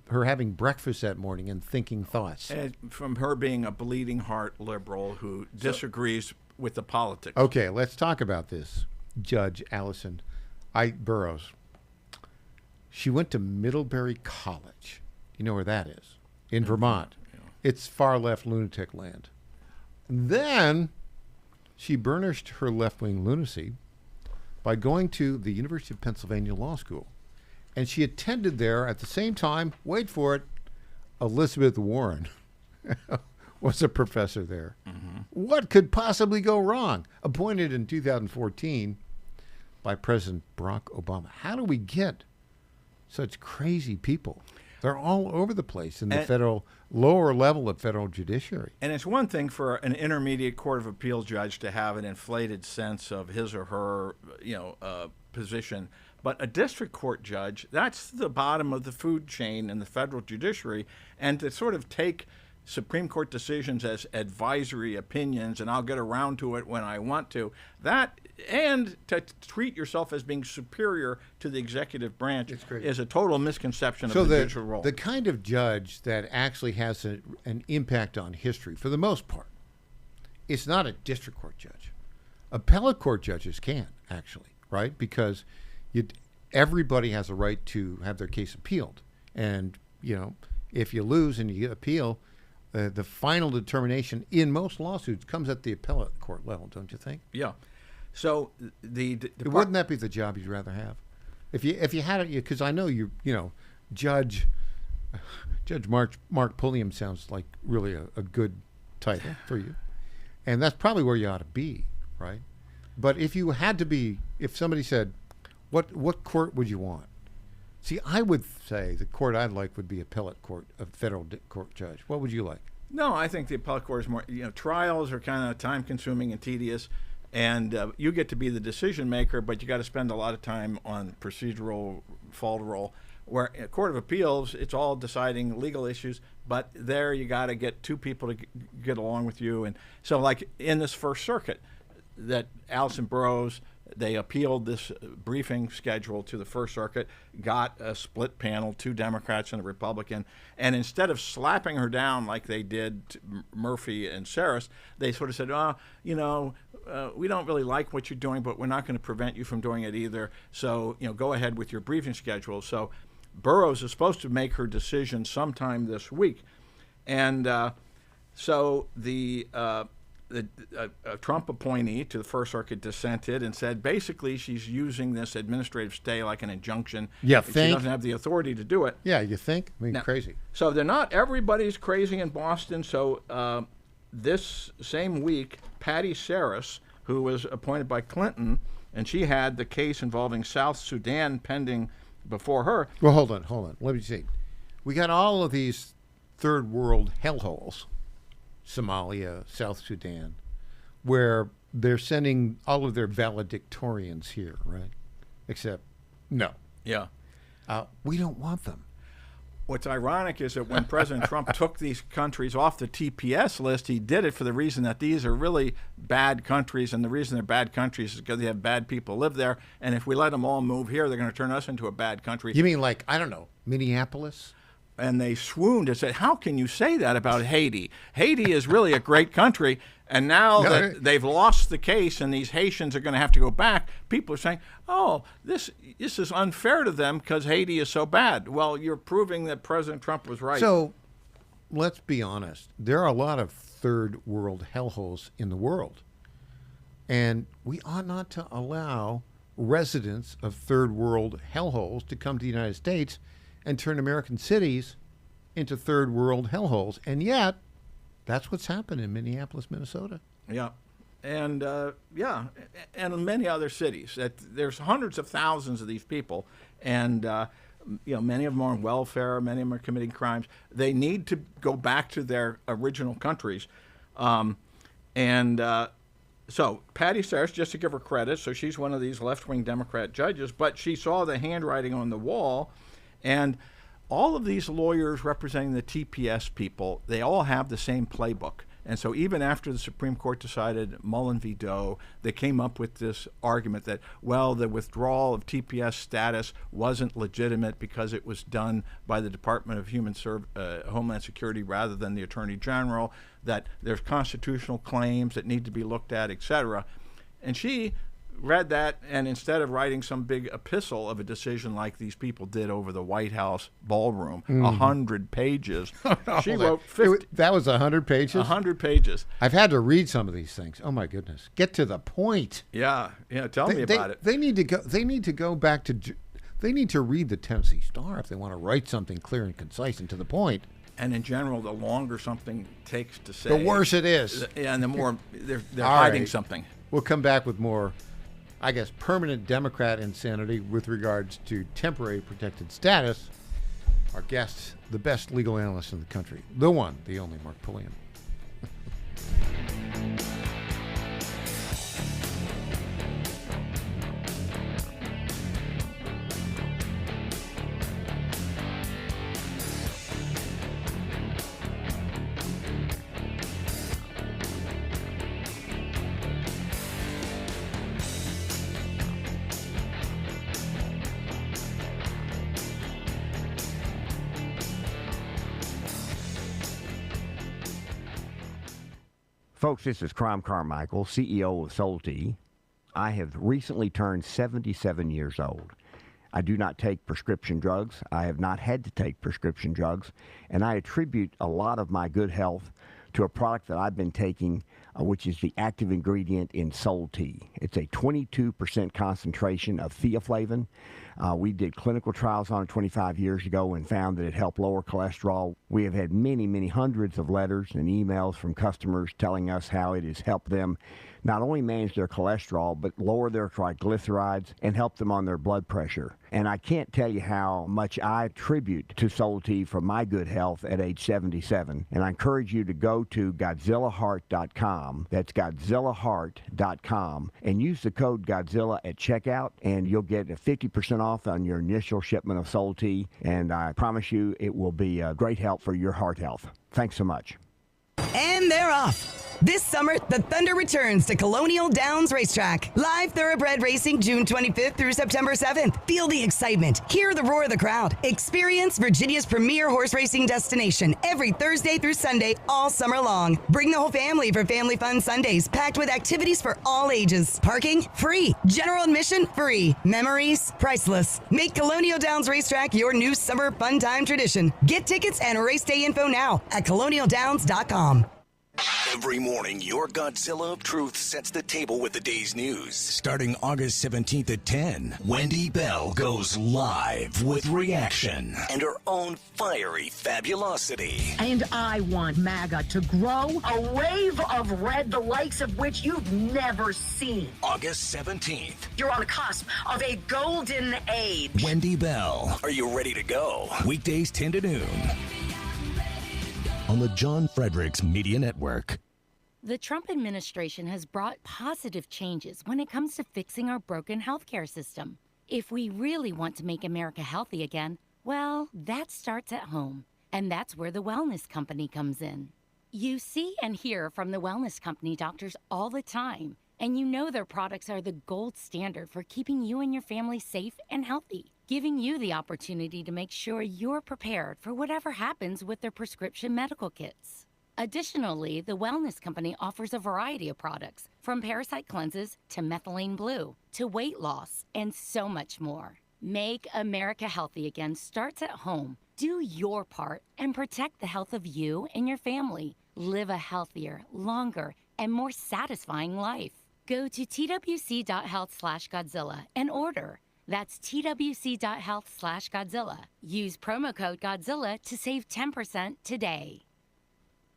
her having breakfast that morning and thinking thoughts? And from her being a bleeding heart liberal who disagrees with the politics. Okay, let's talk about this. Judge Allison Burroughs. She went to Middlebury College. You know where that is? In Vermont. Yeah. It's far left lunatic land. Then she burnished her left-wing lunacy by going to the University of Pennsylvania Law School. And she attended there at the same time, wait for it, Elizabeth Warren was a professor there. Mm-hmm. What could possibly go wrong? Appointed in 2014 by President Barack Obama. How do we get such crazy people? They're all over the place in the federal, lower level of federal judiciary. And it's one thing for an intermediate court of appeals judge to have an inflated sense of his or her, position. But a district court judge, that's the bottom of the food chain in the federal judiciary. And to sort of take Supreme Court decisions as advisory opinions, and I'll get around to it when I want to, that, and to treat yourself as being superior to the executive branch is a total misconception of the judicial role. The kind of judge that actually has an impact on history, for the most part, it's not a district court judge. Appellate court judges can, actually, right? Because everybody has a right to have their case appealed. And, if you lose and you get appeal, the final determination in most lawsuits comes at the appellate court level, don't you think? Yeah. So wouldn't that be the job you'd rather have? If you had it, because I know Judge Mark Pulliam sounds like really a good title for you, and that's probably where you ought to be, right? But if you had to be, if somebody said, what court would you want? See, I would say the court I'd like would be appellate court, a federal court judge. What would you like? No, I think the appellate court is more, trials are kind of time-consuming and tedious, and you get to be the decision maker, but you got to spend a lot of time on procedural falderall. Where a court of appeals, it's all deciding legal issues, but there you got to get two people to get along with you. And so, like in this First Circuit, that Allison Burroughs, they appealed this briefing schedule to the First Circuit, got a split panel, 2 Democrats and a Republican, and instead of slapping her down like they did to Murphy and Saris, they sort of said, we don't really like what you're doing, but we're not going to prevent you from doing it either. So, go ahead with your briefing schedule. So Burroughs is supposed to make her decision sometime this week. And so a Trump appointee to the First Circuit dissented and said basically she's using this administrative stay like an injunction. Yeah, she doesn't have the authority to do it. Yeah, you think? I mean, now, crazy. So they're not everybody's crazy in Boston. So this same week, Patty Saris, who was appointed by Clinton, and she had the case involving South Sudan pending before her. Well, hold on. Let me see. We got all of these third world hellholes. Somalia, South Sudan, where they're sending all of their valedictorians here, right? Except, no. Yeah. We don't want them. What's ironic is that when President Trump took these countries off the TPS list, he did it for the reason that these are really bad countries, and the reason they're bad countries is because they have bad people live there, and if we let them all move here, they're going to turn us into a bad country. You mean like, I don't know, Minneapolis? And they swooned and said, how can you say that about Haiti? Haiti is really a great country. And now that they've lost the case and these Haitians are going to have to go back, people are saying, oh, this is unfair to them because Haiti is so bad. Well, you're proving that President Trump was right. So let's be honest. There are a lot of third world hellholes in the world. And we ought not to allow residents of third world hellholes to come to the United States and turn American cities into third world hellholes. And yet, that's what's happened in Minneapolis, Minnesota. Yeah. And, and in many other cities. There's hundreds of thousands of these people. And, many of them are on welfare. Many of them are committing crimes. They need to go back to their original countries. So Patty Saris, just to give her credit, so she's one of these left-wing Democrat judges, but she saw the handwriting on the wall. And all of these lawyers representing the TPS people, they all have the same playbook. And so even after the Supreme Court decided Mullen v. Doe, they came up with this argument that, well, the withdrawal of TPS status wasn't legitimate because it was done by the Department of Homeland Security rather than the Attorney General, that there's constitutional claims that need to be looked at, etc. And she read that, and instead of writing some big epistle of a decision like these people did over the White House ballroom, 100 pages, she wrote 50. That was 100 pages? 100 pages. I've had to read some of these things. Oh, my goodness. Get to the point. Yeah, tell me about it. They need to go back to... They need to read the Tennessee Star if they want to write something clear and concise and to the point. And in general, the longer something takes to say, the worse it is. And the more they're hiding something. We'll come back with more, I guess, permanent Democrat insanity with regards to temporary protected status. Our guest, the best legal analyst in the country, the one, the only Mark Pulliam. Folks, this is Crime Carmichael, CEO of Solti. I have recently turned 77 years old. I do not take prescription drugs. I have not had to take prescription drugs, and I attribute a lot of my good health to a product that I've been taking, which is the active ingredient in Solti. It's a 22% concentration of theaflavin. We did clinical trials on it 25 years ago and found that it helped lower cholesterol. We have had many, many hundreds of letters and emails from customers telling us how it has helped them not only manage their cholesterol, but lower their triglycerides and help them on their blood pressure. And I can't tell you how much I attribute to Solti for my good health at age 77. And I encourage you to go to GodzillaHeart.com. That's GodzillaHeart.com. And use the code Godzilla at checkout, and you'll get a 50% off on your initial shipment of Solti. And I promise you it will be a great help for your heart health. Thanks so much. And they're off. This summer, the Thunder returns to Colonial Downs Racetrack. Live thoroughbred racing June 25th through September 7th. Feel the excitement. Hear the roar of the crowd. Experience Virginia's premier horse racing destination every Thursday through Sunday all summer long. Bring the whole family for Family Fun Sundays, packed with activities for all ages. Parking, free. General admission, free. Memories, priceless. Make Colonial Downs Racetrack your new summer fun time tradition. Get tickets and race day info now at colonialdowns.com. Every morning, your Godzilla of Truth sets the table with the day's news. Starting August 17th at 10, Wendy Bell goes live with reaction and her own fiery fabulosity. And I want MAGA to grow a wave of red, the likes of which you've never seen. August 17th. You're on the cusp of a golden age. Wendy Bell, are you ready to go? Weekdays 10 to noon. On the John Fredericks Media Network. The Trump administration has brought positive changes when it comes to fixing our broken healthcare system. If we really want to make America healthy again, well, that starts at home. And that's where the Wellness Company comes in. You see and hear from the Wellness Company doctors all the time, and you know their products are the gold standard for keeping you and your family safe and healthy, giving you the opportunity to make sure you're prepared for whatever happens with their prescription medical kits. Additionally, the Wellness Company offers a variety of products, from parasite cleanses to methylene blue to weight loss and so much more. Make America healthy again starts at home. Do your part and protect the health of you and your family. Live a healthier, longer, and more satisfying life. Go to twc.health/Godzilla and order. That's twc.health/Godzilla. Use promo code Godzilla to save 10% today.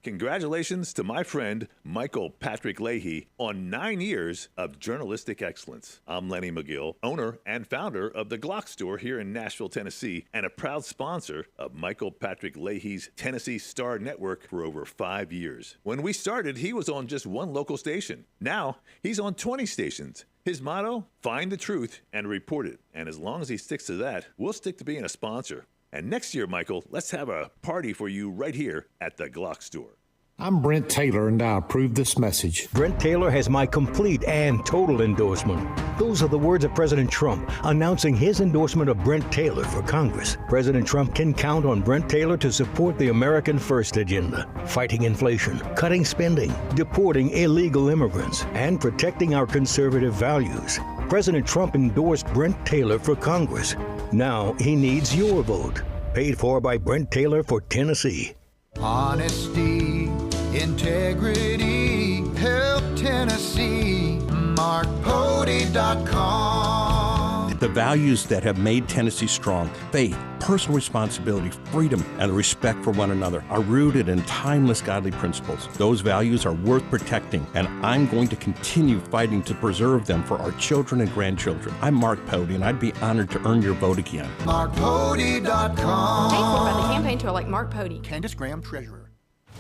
Congratulations to my friend Michael Patrick Leahy on 9 years of journalistic excellence. I'm Lenny McGill, owner and founder of the Glock Store here in Nashville, Tennessee, and a proud sponsor of Michael Patrick Leahy's Tennessee Star Network for over 5 years. When we started, he was on just one local station. Now, he's on 20 stations. His motto, find the truth and report it. And as long as he sticks to that, we'll stick to being a sponsor. And next year, Michael, let's have a party for you right here at the Glock Store. I'm Brent Taylor, and I approve this message. Brent Taylor has my complete and total endorsement. Those are the words of President Trump announcing his endorsement of Brent Taylor for Congress. President Trump can count on Brent Taylor to support the American First agenda, fighting inflation, cutting spending, deporting illegal immigrants, and protecting our conservative values. President Trump endorsed Brent Taylor for Congress. Now he needs your vote. Paid for by Brent Taylor for Tennessee. Honesty, integrity, help Tennessee. MarkPody.com. The values that have made Tennessee strong, faith, personal responsibility, freedom, and respect for one another, are rooted in timeless godly principles. Those values are worth protecting, and I'm going to continue fighting to preserve them for our children and grandchildren. I'm Mark Pody, and I'd be honored to earn your vote again. MarkPody.com. Paid for by the campaign to elect Mark Pody. Candace Graham, Treasurer.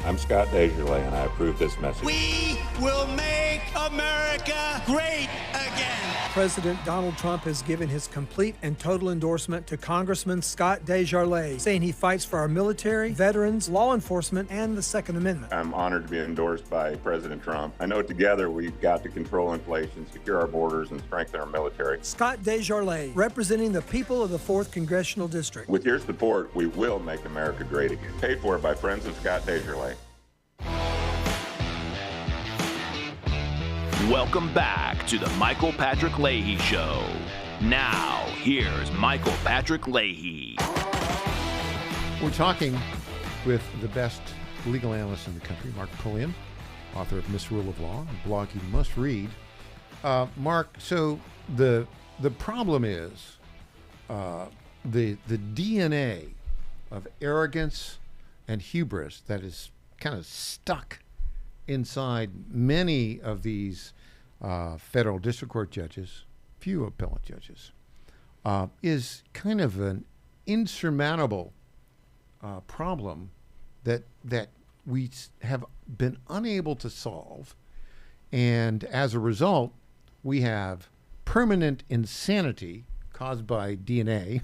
I'm Scott Desjardins, and I approve this message. We will make America great again. President Donald Trump has given his complete and total endorsement to Congressman Scott Desjardins, saying he fights for our military, veterans, law enforcement, and the Second Amendment. I'm honored to be endorsed by President Trump. I know together we've got to control inflation, secure our borders, and strengthen our military. Scott Desjardins, representing the people of the 4th Congressional District. With your support, we will make America great again. Paid for by friends of Scott Desjardins. Welcome back to the Michael Patrick Leahy Show. Now, here's Michael Patrick Leahy. We're talking with the best legal analyst in the country, Mark Pulliam, author of Misrule of Law, a blog you must read. Mark, so the problem is the DNA of arrogance and hubris that is kind of stuck inside many of these federal district court judges, few appellate judges, is kind of an insurmountable problem that we have been unable to solve. And as a result, we have permanent insanity caused by DNA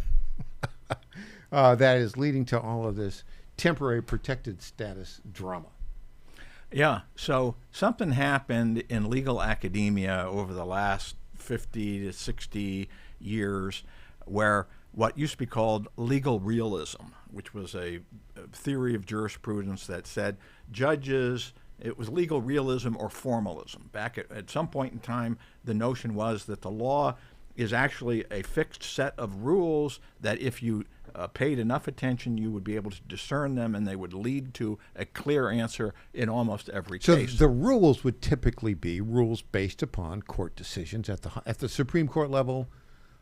that is leading to all of this temporary protected status drama. Yeah, so something happened in legal academia over the last 50 to 60 years where what used to be called legal realism, which was a theory of jurisprudence that said judges, it was legal realism or formalism. Back at some point in time, the notion was that the law is actually a fixed set of rules that if you paid enough attention, you would be able to discern them, and they would lead to a clear answer in almost every case. So the rules would typically be rules based upon court decisions at the Supreme Court level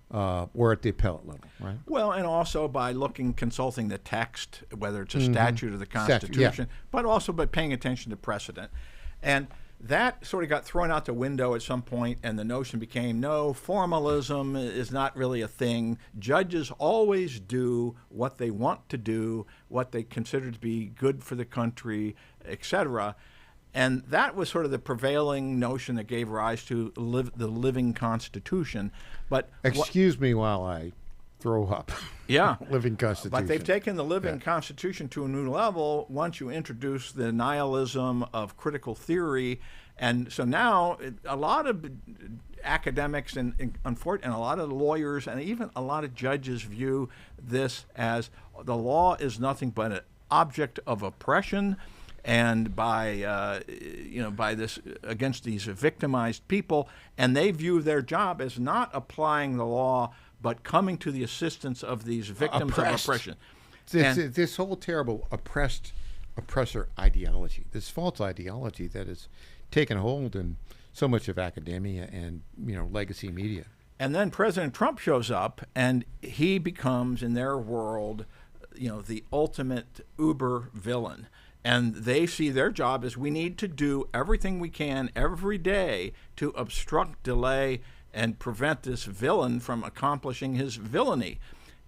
or at the appellate level, right? Well, and also by consulting the text, whether it's a statute or the Constitution, but also by paying attention to precedent. And that sort of got thrown out the window at some point, and the notion became, no, formalism is not really a thing. Judges always do what they want to do, what they consider to be good for the country, etc. And that was sort of the prevailing notion that gave rise to the living Constitution. But excuse me while I throw up. Yeah. Living Constitution. But they've taken the living Constitution to a new level once you introduce the nihilism of critical theory. And so now a lot of academics and a lot of lawyers and even a lot of judges view this as the law is nothing but an object of oppression, and by this against these victimized people, and they view their job as not applying the law but coming to the assistance of these victims of oppression. This whole terrible oppressor ideology, this false ideology that has taken hold in so much of academia and legacy media. And then President Trump shows up, and he becomes, in their world, the ultimate uber villain. And they see their job as we need to do everything we can every day to obstruct, delay, and prevent this villain from accomplishing his villainy.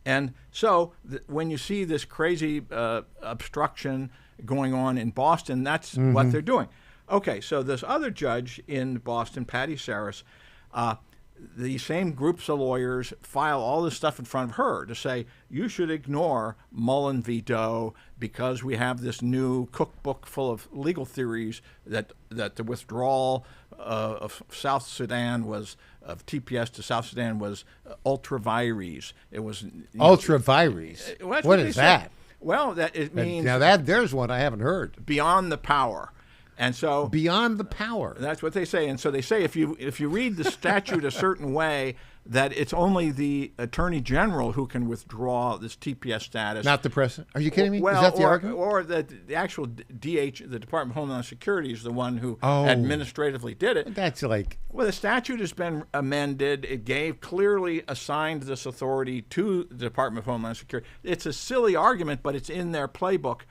And so when you see this crazy obstruction going on in Boston, that's what they're doing. Okay, so this other judge in Boston, Patty Saris, the same groups of lawyers file all this stuff in front of her to say, you should ignore Mullen v. Doe because we have this new cookbook full of legal theories that the withdrawal of South Sudan was, of TPS to South Sudan was ultra vires. It was ultra vires. What is that? Well, that it means now that there's one I haven't heard. Beyond the power. And so beyond the power. That's what they say. And so they say if you read the statute a certain way, that it's only the Attorney General who can withdraw this TPS status. Not the President. Are you kidding me? Well, is that the argument? Or the actual DH, the Department of Homeland Security, is the one who administratively did it. That's like... Well, the statute has been amended. It clearly assigned this authority to the Department of Homeland Security. It's a silly argument, but it's in their playbook.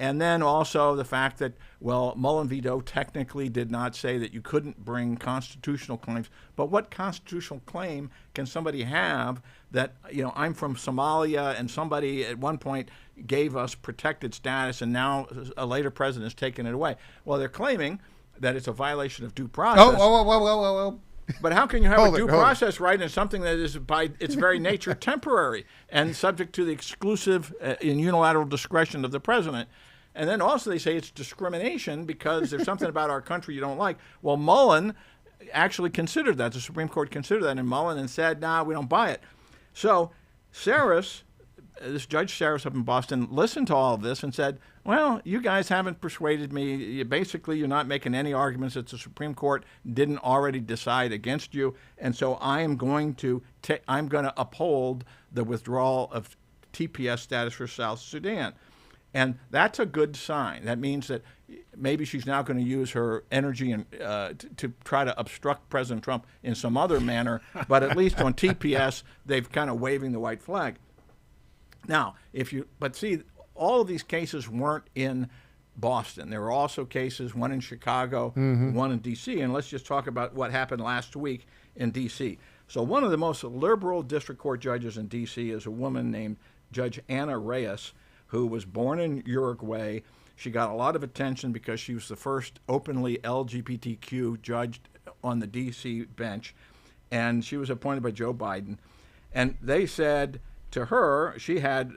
And then also the fact that, well, Mullen v. Doe technically did not say that you couldn't bring constitutional claims. But what constitutional claim can somebody have that, I'm from Somalia and somebody at one point gave us protected status and now a later president has taken it away? Well, they're claiming that it's a violation of due process. Oh. But how can you have a due process right in something that is by its very nature temporary and subject to the exclusive and unilateral discretion of the president? And then also they say it's discrimination because there's something about our country you don't like. Well, Mullen actually considered that. The Supreme Court considered that in Mullen and said, nah, we don't buy it. So Saris, this Judge Saris up in Boston, listened to all of this and said, well, you guys haven't persuaded me. Basically, you're not making any arguments that the Supreme Court didn't already decide against you. And so I am going to uphold the withdrawal of TPS status for South Sudan. And that's a good sign. That means that maybe she's now going to use her energy and to try to obstruct President Trump in some other manner. But at least on TPS, they've kind of waving the white flag. Now, see, all of these cases weren't in Boston. There were also cases, one in Chicago, one in D.C. And let's just talk about what happened last week in D.C. So one of the most liberal district court judges in D.C. is a woman named Judge Anna Reyes, who was born in Uruguay. She got a lot of attention because she was the first openly LGBTQ judge on the D.C. bench, and she was appointed by Joe Biden. And they said to her, she had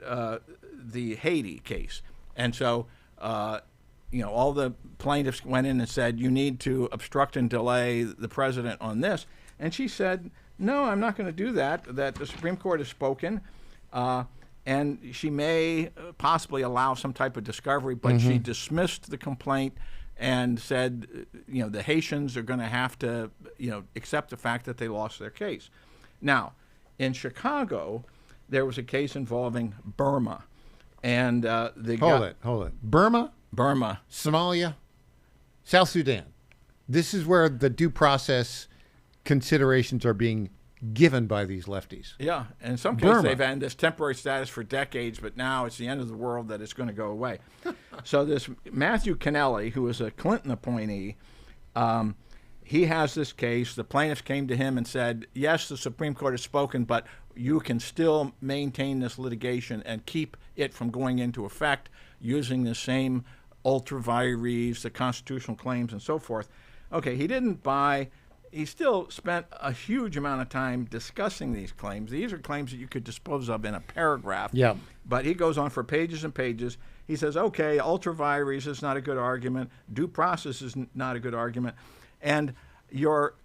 the Haiti case. And so, all the plaintiffs went in and said, you need to obstruct and delay the president on this. And she said, no, I'm not going to do that, that the Supreme Court has spoken. And she may possibly allow some type of discovery, but she dismissed the complaint and said, the Haitians are going to have to, accept the fact that they lost their case. Now, in Chicago, there was a case involving Burma. And Hold it. Burma? Somalia? South Sudan. This is where the due process considerations are being given by these lefties. Yeah, and in some cases they've had this temporary status for decades, but now it's the end of the world that it's going to go away. So this Matthew Kennelly, who is a Clinton appointee, he has this case. The plaintiffs came to him and said, yes, the Supreme Court has spoken, but you can still maintain this litigation and keep it from going into effect using the same ultra vires, the constitutional claims, and so forth. Okay, he didn't buy... He still spent a huge amount of time discussing these claims. These are claims that you could dispose of in a paragraph. Yeah. But he goes on for pages and pages. He says, okay, ultra vires is not a good argument. Due process is not a good argument. And your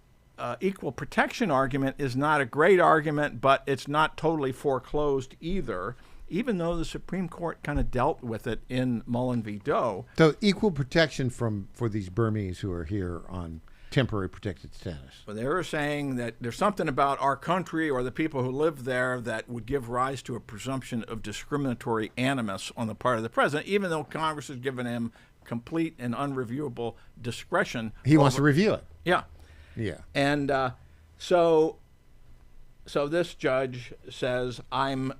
equal protection argument is not a great argument, but it's not totally foreclosed either, even though the Supreme Court kind of dealt with it in Mullen v. Doe. So equal protection for these Burmese who are here on temporary protected status. Well, they were saying that there's something about our country or the people who live there that would give rise to a presumption of discriminatory animus on the part of the president, even though Congress has given him complete and unreviewable discretion. He wants to review it. Yeah. Yeah. And so this judge says, I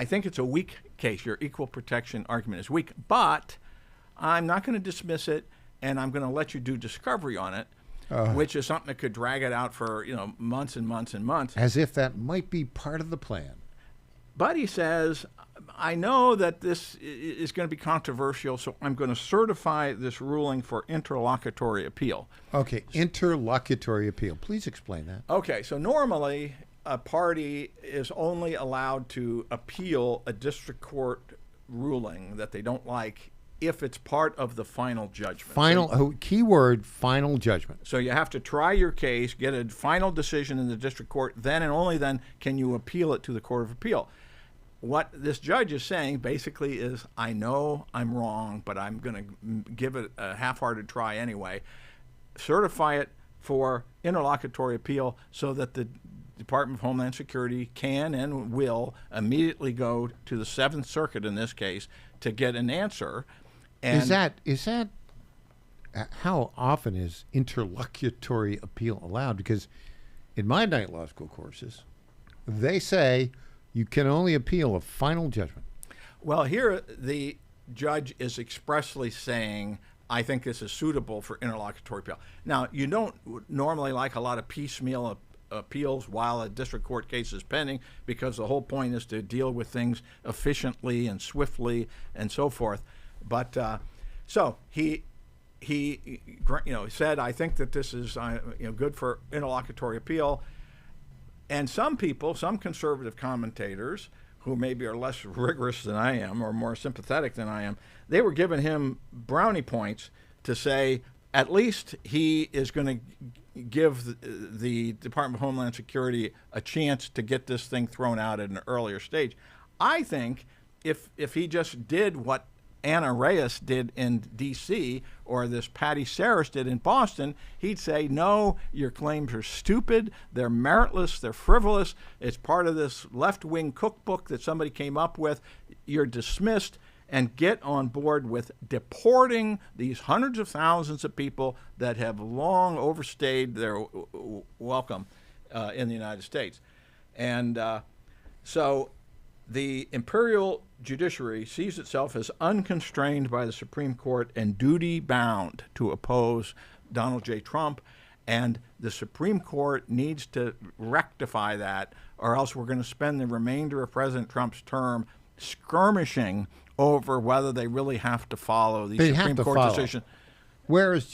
think it's a weak case. Your equal protection argument is weak, but I'm not going to dismiss it, and I'm going to let you do discovery on it. Which is something that could drag it out for months and months and months. As if that might be part of the plan. But he says, I know that this is going to be controversial, so I'm going to certify this ruling for interlocutory appeal. Okay, interlocutory appeal. Please explain that. Okay, so normally a party is only allowed to appeal a district court ruling that they don't like if it's part of the final judgment. Keyword, final judgment. So you have to try your case, get a final decision in the district court, then and only then can you appeal it to the Court of Appeal. what this judge is saying basically is, I know I'm wrong, but I'm going to give it a half-hearted try anyway. Certify it for interlocutory appeal so that the Department of Homeland Security can and will immediately go to the Seventh Circuit in this case to get an answer. And Is that how often is interlocutory appeal allowed? Because in my night law school courses, they say you can only appeal a final judgment. Well, here the judge is expressly saying, I think this is suitable for interlocutory appeal. Now, you don't normally like a lot of piecemeal appeals while a district court case is pending, because the whole point is to deal with things efficiently and swiftly and so forth. But so he said, I think that this is good for interlocutory appeal. And some people, some conservative commentators who maybe are less rigorous than I am or more sympathetic than I am, they were giving him brownie points to say at least he is going to give the Department of Homeland Security a chance to get this thing thrown out at an earlier stage. I think if he just did what Anna Reyes did in D.C. or this Patty Saris did in Boston, he'd say, no, your claims are stupid, they're meritless, they're frivolous, it's part of this left-wing cookbook that somebody came up with, you're dismissed, and get on board with deporting these hundreds of thousands of people that have long overstayed their welcome in the United States. And so the imperial judiciary sees itself as unconstrained by the Supreme Court and duty-bound to oppose Donald J. Trump, and the Supreme Court needs to rectify that, or else we're going to spend the remainder of President Trump's term skirmishing over whether they really have to follow the Supreme Court decision. Where is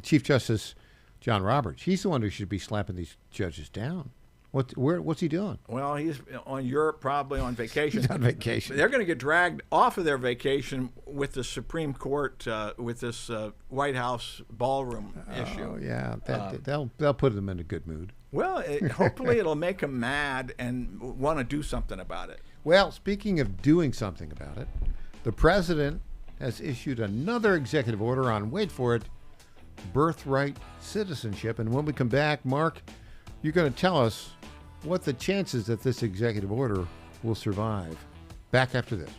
Chief Justice John Roberts? He's the one who should be slapping these judges down. What's he doing? Well, he's on Europe, probably on vacation. He's on vacation. They're going to get dragged off of their vacation with the Supreme Court, with this White House ballroom issue. Oh, yeah. They'll put them in a good mood. Well, hopefully it'll make them mad and want to do something about it. Well, speaking of doing something about it, the president has issued another executive order on, wait for it, birthright citizenship. And when we come back, Mark, you're going to tell us what the chances that this executive order will survive. Back after this.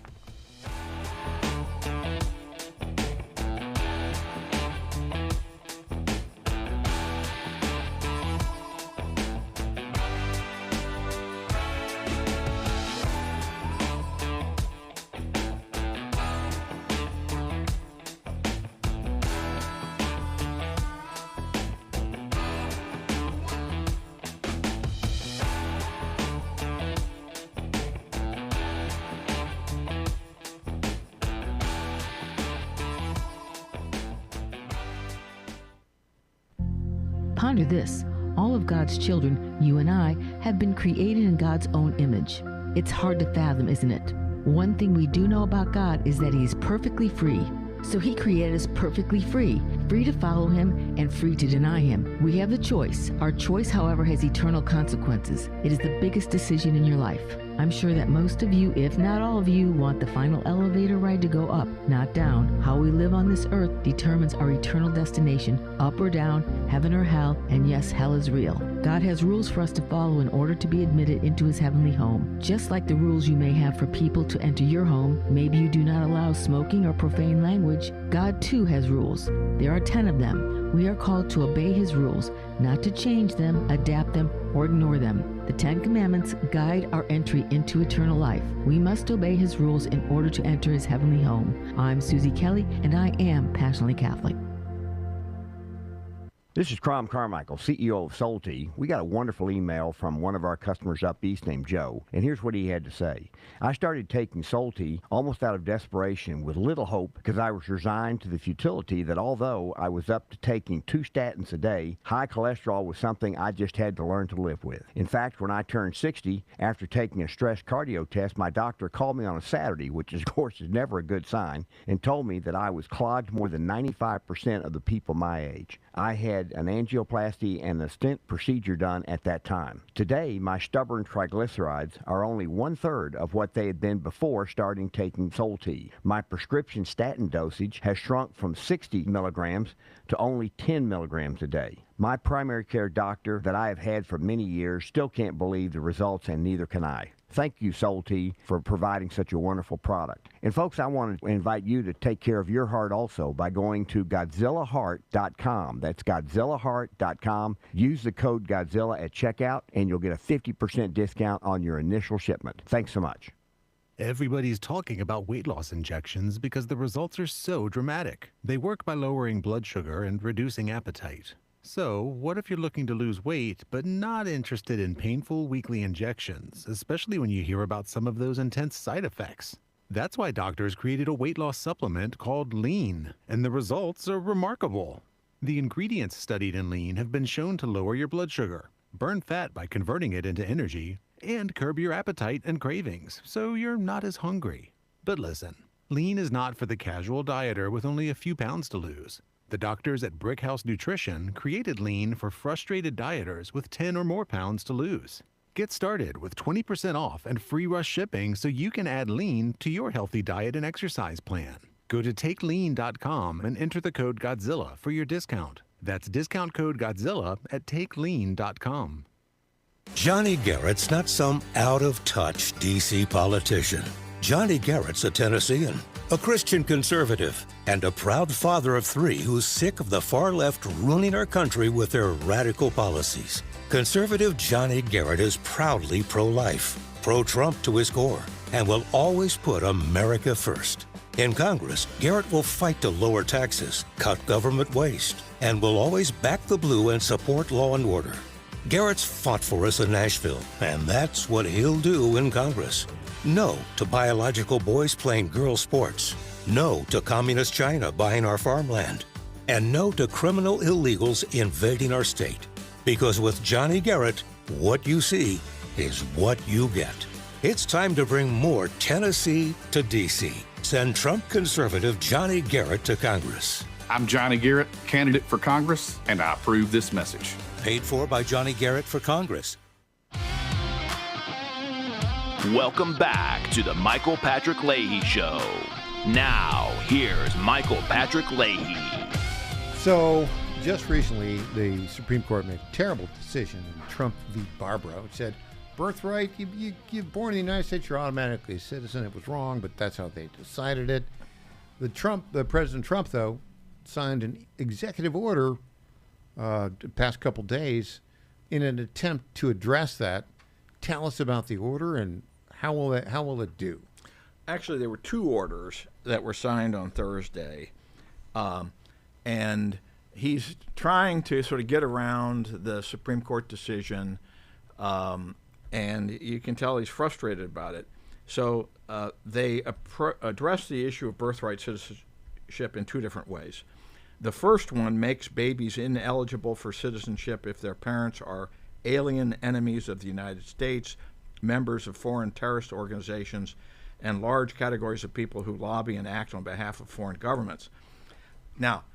Ponder this. All of God's children, you and I, have been created in God's own image. It's hard to fathom, isn't it? One thing we do know about God is that He is perfectly free. So He created us perfectly free to follow Him and free to deny Him. We have the choice. Our choice, however, has eternal consequences. It is the biggest decision in your life. I'm sure that most of you, if not all of you, want the final elevator ride to go up, not down. How we live on this earth determines our eternal destination, up or down, heaven or hell, and yes, hell is real. God has rules for us to follow in order to be admitted into His heavenly home. Just like the rules you may have for people to enter your home, maybe you do not allow smoking or profane language, God too has rules. There are 10 of them. We are called to obey His rules, not to change them, adapt them, or ignore them. The 10 Commandments guide our entry into eternal life. We must obey His rules in order to enter His heavenly home. I'm Susie Kelly, and I am passionately Catholic. This is Crom Carmichael, CEO of Solti. We got a wonderful email from one of our customers up east named Joe, and here's what he had to say. I started taking Solti almost out of desperation with little hope because I was resigned to the futility that although I was up to taking 2 statins a day, high cholesterol was something I just had to learn to live with. In fact, when I turned 60, after taking a stress cardio test, my doctor called me on a Saturday, which of course is never a good sign, and told me that I was clogged more than 95% of the people my age. I had had an angioplasty and a stent procedure done at that time. Today, my stubborn triglycerides are only 1/3 of what they had been before starting taking Solti. My prescription statin dosage has shrunk from 60 milligrams to only 10 milligrams a day. My primary care doctor that I have had for many years still can't believe the results, and neither can I. Thank you, Solti, for providing such a wonderful product. And folks, I want to invite you to take care of your heart also by going to GodzillaHeart.com. That's GodzillaHeart.com. Use the code Godzilla at checkout, and you'll get a 50% discount on your initial shipment. Thanks so much. Everybody's talking about weight loss injections because the results are so dramatic. They work by lowering blood sugar and reducing appetite. So, what if you're looking to lose weight but not interested in painful weekly injections, especially when you hear about some of those intense side effects? That's why doctors created a weight loss supplement called Lean, and the results are remarkable. The ingredients studied in Lean have been shown to lower your blood sugar, burn fat by converting it into energy, and curb your appetite and cravings, so you're not as hungry. But listen, Lean is not for the casual dieter with only a few pounds to lose. The doctors at Brickhouse Nutrition created Lean for frustrated dieters with 10 or more pounds to lose. Get started with 20% off and free rush shipping so you can add Lean to your healthy diet and exercise plan. Go to TakeLean.com and enter the code Godzilla for your discount. That's discount code Godzilla at TakeLean.com. Johnny Garrett's not some out-of-touch D.C. politician. Johnny Garrett's a Tennessean, a Christian conservative, and a proud father of 3 who's sick of the far left ruining our country with their radical policies. Conservative Johnny Garrett is proudly pro-life, pro-Trump to his core, and will always put America first. In Congress, Garrett will fight to lower taxes, cut government waste, and will always back the blue and support law and order. Garrett's fought for us in Nashville, and that's what he'll do in Congress. No to biological boys playing girl sports. No to communist China buying our farmland. And no to criminal illegals invading our state. Because with Johnny Garrett, what you see is what you get. It's time to bring more Tennessee to D.C. Send Trump conservative Johnny Garrett to Congress. I'm Johnny Garrett, candidate for Congress, and I approve this message. Paid for by Johnny Garrett for Congress. Welcome back to the Michael Patrick Leahy Show. Now, here's Michael Patrick Leahy. So, just recently, the Supreme Court made a terrible decision in Trump v. Barbara. It said, birthright, you're born in the United States, you're automatically a citizen. It was wrong, but that's how they decided it. The President Trump, though, signed an executive order the past couple days in an attempt to address that. Tell us about the order and how will it do? Actually, there were 2 orders that were signed on Thursday, and he's trying to sort of get around the Supreme Court decision, and you can tell he's frustrated about it. So they address the issue of birthright citizenship in 2 different ways. The first one makes babies ineligible for citizenship if their parents are alien enemies of the United States, members of foreign terrorist organizations, and large categories of people who lobby and act on behalf of foreign governments. Now,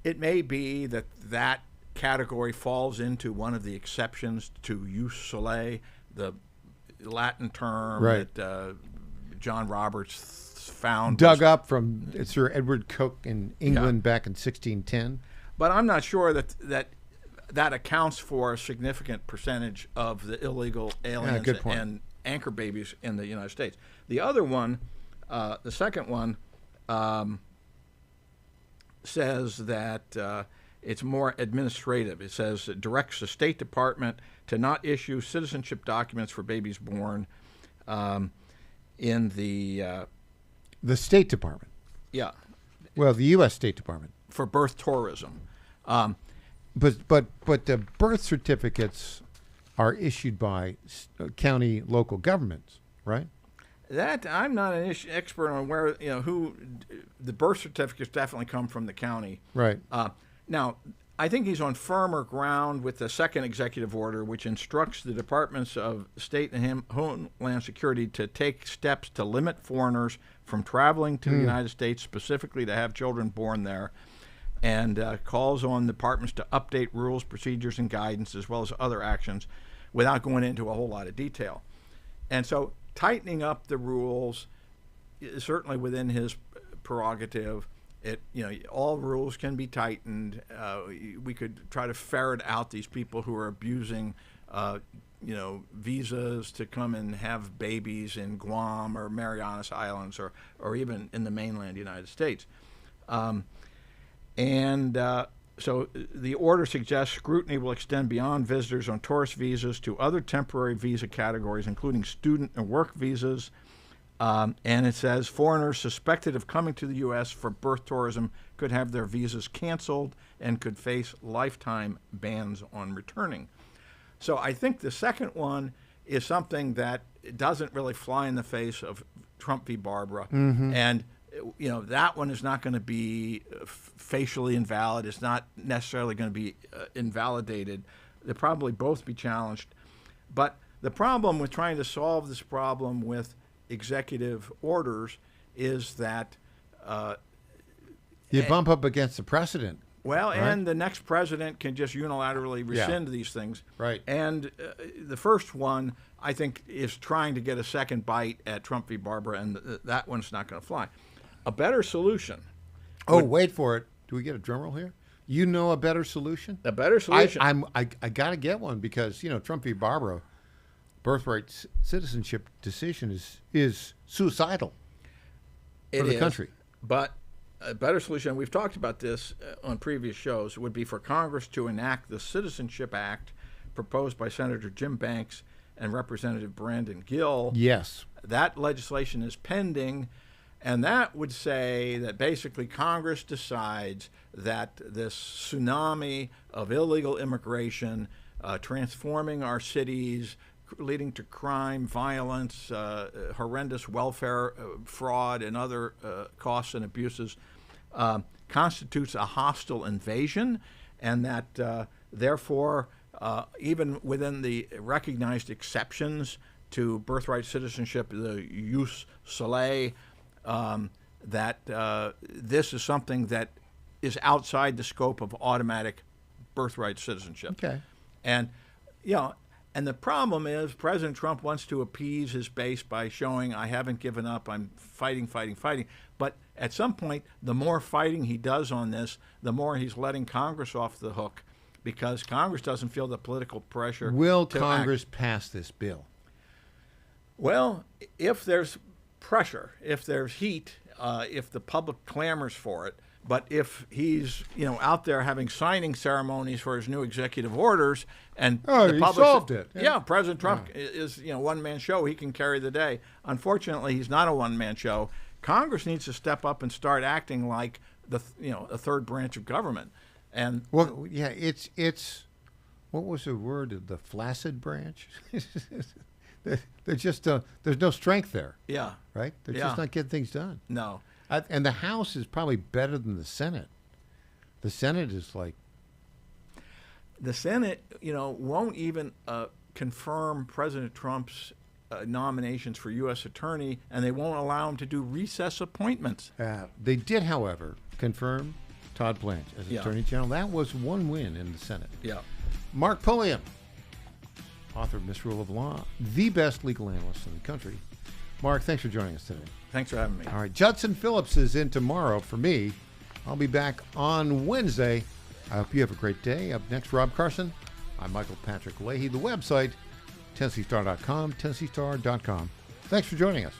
it may be that that category falls into one of the exceptions to jus soli, the Latin term that John Roberts found. Dug up from Sir Edward Coke in England back in 1610. But I'm not sure that accounts for a significant percentage of the illegal aliens and anchor babies in the United States. The other one, the second one, says that it's more administrative. It says it directs the State Department to not issue citizenship documents for babies born in the State Department. Yeah. Well, the U.S. State Department. For birth tourism. But the birth certificates are issued by county local governments, right? That I'm not an expert on where who the birth certificates definitely come from the county, right? Now, I think he's on firmer ground with the second executive order, which instructs the Departments of State and Homeland Security to take steps to limit foreigners from traveling to the United States, specifically to have children born there. and calls on departments to update rules, procedures, and guidance, as well as other actions, without going into a whole lot of detail. And so tightening up the rules is certainly within his prerogative. All rules can be tightened. We could try to ferret out these people who are abusing, visas to come and have babies in Guam or Marianas Islands or even in the mainland United States. So the order suggests scrutiny will extend beyond visitors on tourist visas to other temporary visa categories, including student and work visas. And it says foreigners suspected of coming to the U.S. for birth tourism could have their visas canceled and could face lifetime bans on returning. So I think the second one is something that doesn't really fly in the face of Trump v. Barbara. Mm-hmm. And that one is not going to be facially invalid. It's not necessarily going to be invalidated. They'll probably both be challenged. But the problem with trying to solve this problem with executive orders is that you bump up against the precedent. Well, right? And the next president can just unilaterally rescind these things. Right. And the first one, I think, is trying to get a second bite at Trump v. Barbara, and that one's not going to fly. A better solution. Wait for it. Do we get a drum roll here? You know a better solution? A better solution. I got to get one because, Trump v. Barbara, birthright citizenship decision is suicidal for the country. But a better solution, we've talked about this on previous shows, would be for Congress to enact the Citizenship Act proposed by Senator Jim Banks and Representative Brandon Gill. Yes. That legislation is pending, and that would say that basically Congress decides that this tsunami of illegal immigration transforming our cities, leading to crime, violence, horrendous welfare fraud, and other costs and abuses, constitutes a hostile invasion, and that therefore, even within the recognized exceptions to birthright citizenship, the jus soli, that this is something that is outside the scope of automatic birthright citizenship. Okay. And, and the problem is President Trump wants to appease his base by showing, I haven't given up, I'm fighting. But at some point, the more fighting he does on this, the more he's letting Congress off the hook, because Congress doesn't feel the political pressure. Will to Congress act. pass this bill? Well, if there's pressure, if there's heat, if the public clamors for it, but if he's out there having signing ceremonies for his new executive orders, and the he public solved it. Yeah, President Trump is one man show. He can carry the day. Unfortunately, he's not a one man show. Congress needs to step up and start acting like a third branch of government. And it's what was the word? The flaccid branch. There's just there's no strength there. Yeah. Right. They're just not getting things done. No. And the House is probably better than the Senate. The Senate is like... The Senate, won't even confirm President Trump's nominations for U.S. attorney, and they won't allow him to do recess appointments. They did, however, confirm Todd Blanche as Attorney General. That was one win in the Senate. Yeah. Mark Pulliam, author of Misrule of Law, the best legal analyst in the country. Mark, thanks for joining us today. Thanks for having me. All right, Judson Phillips is in tomorrow for me. I'll be back on Wednesday. I hope you have a great day. Up next, Rob Carson. I'm Michael Patrick Leahy. The website, TennesseeStar.com, TennesseeStar.com. Thanks for joining us.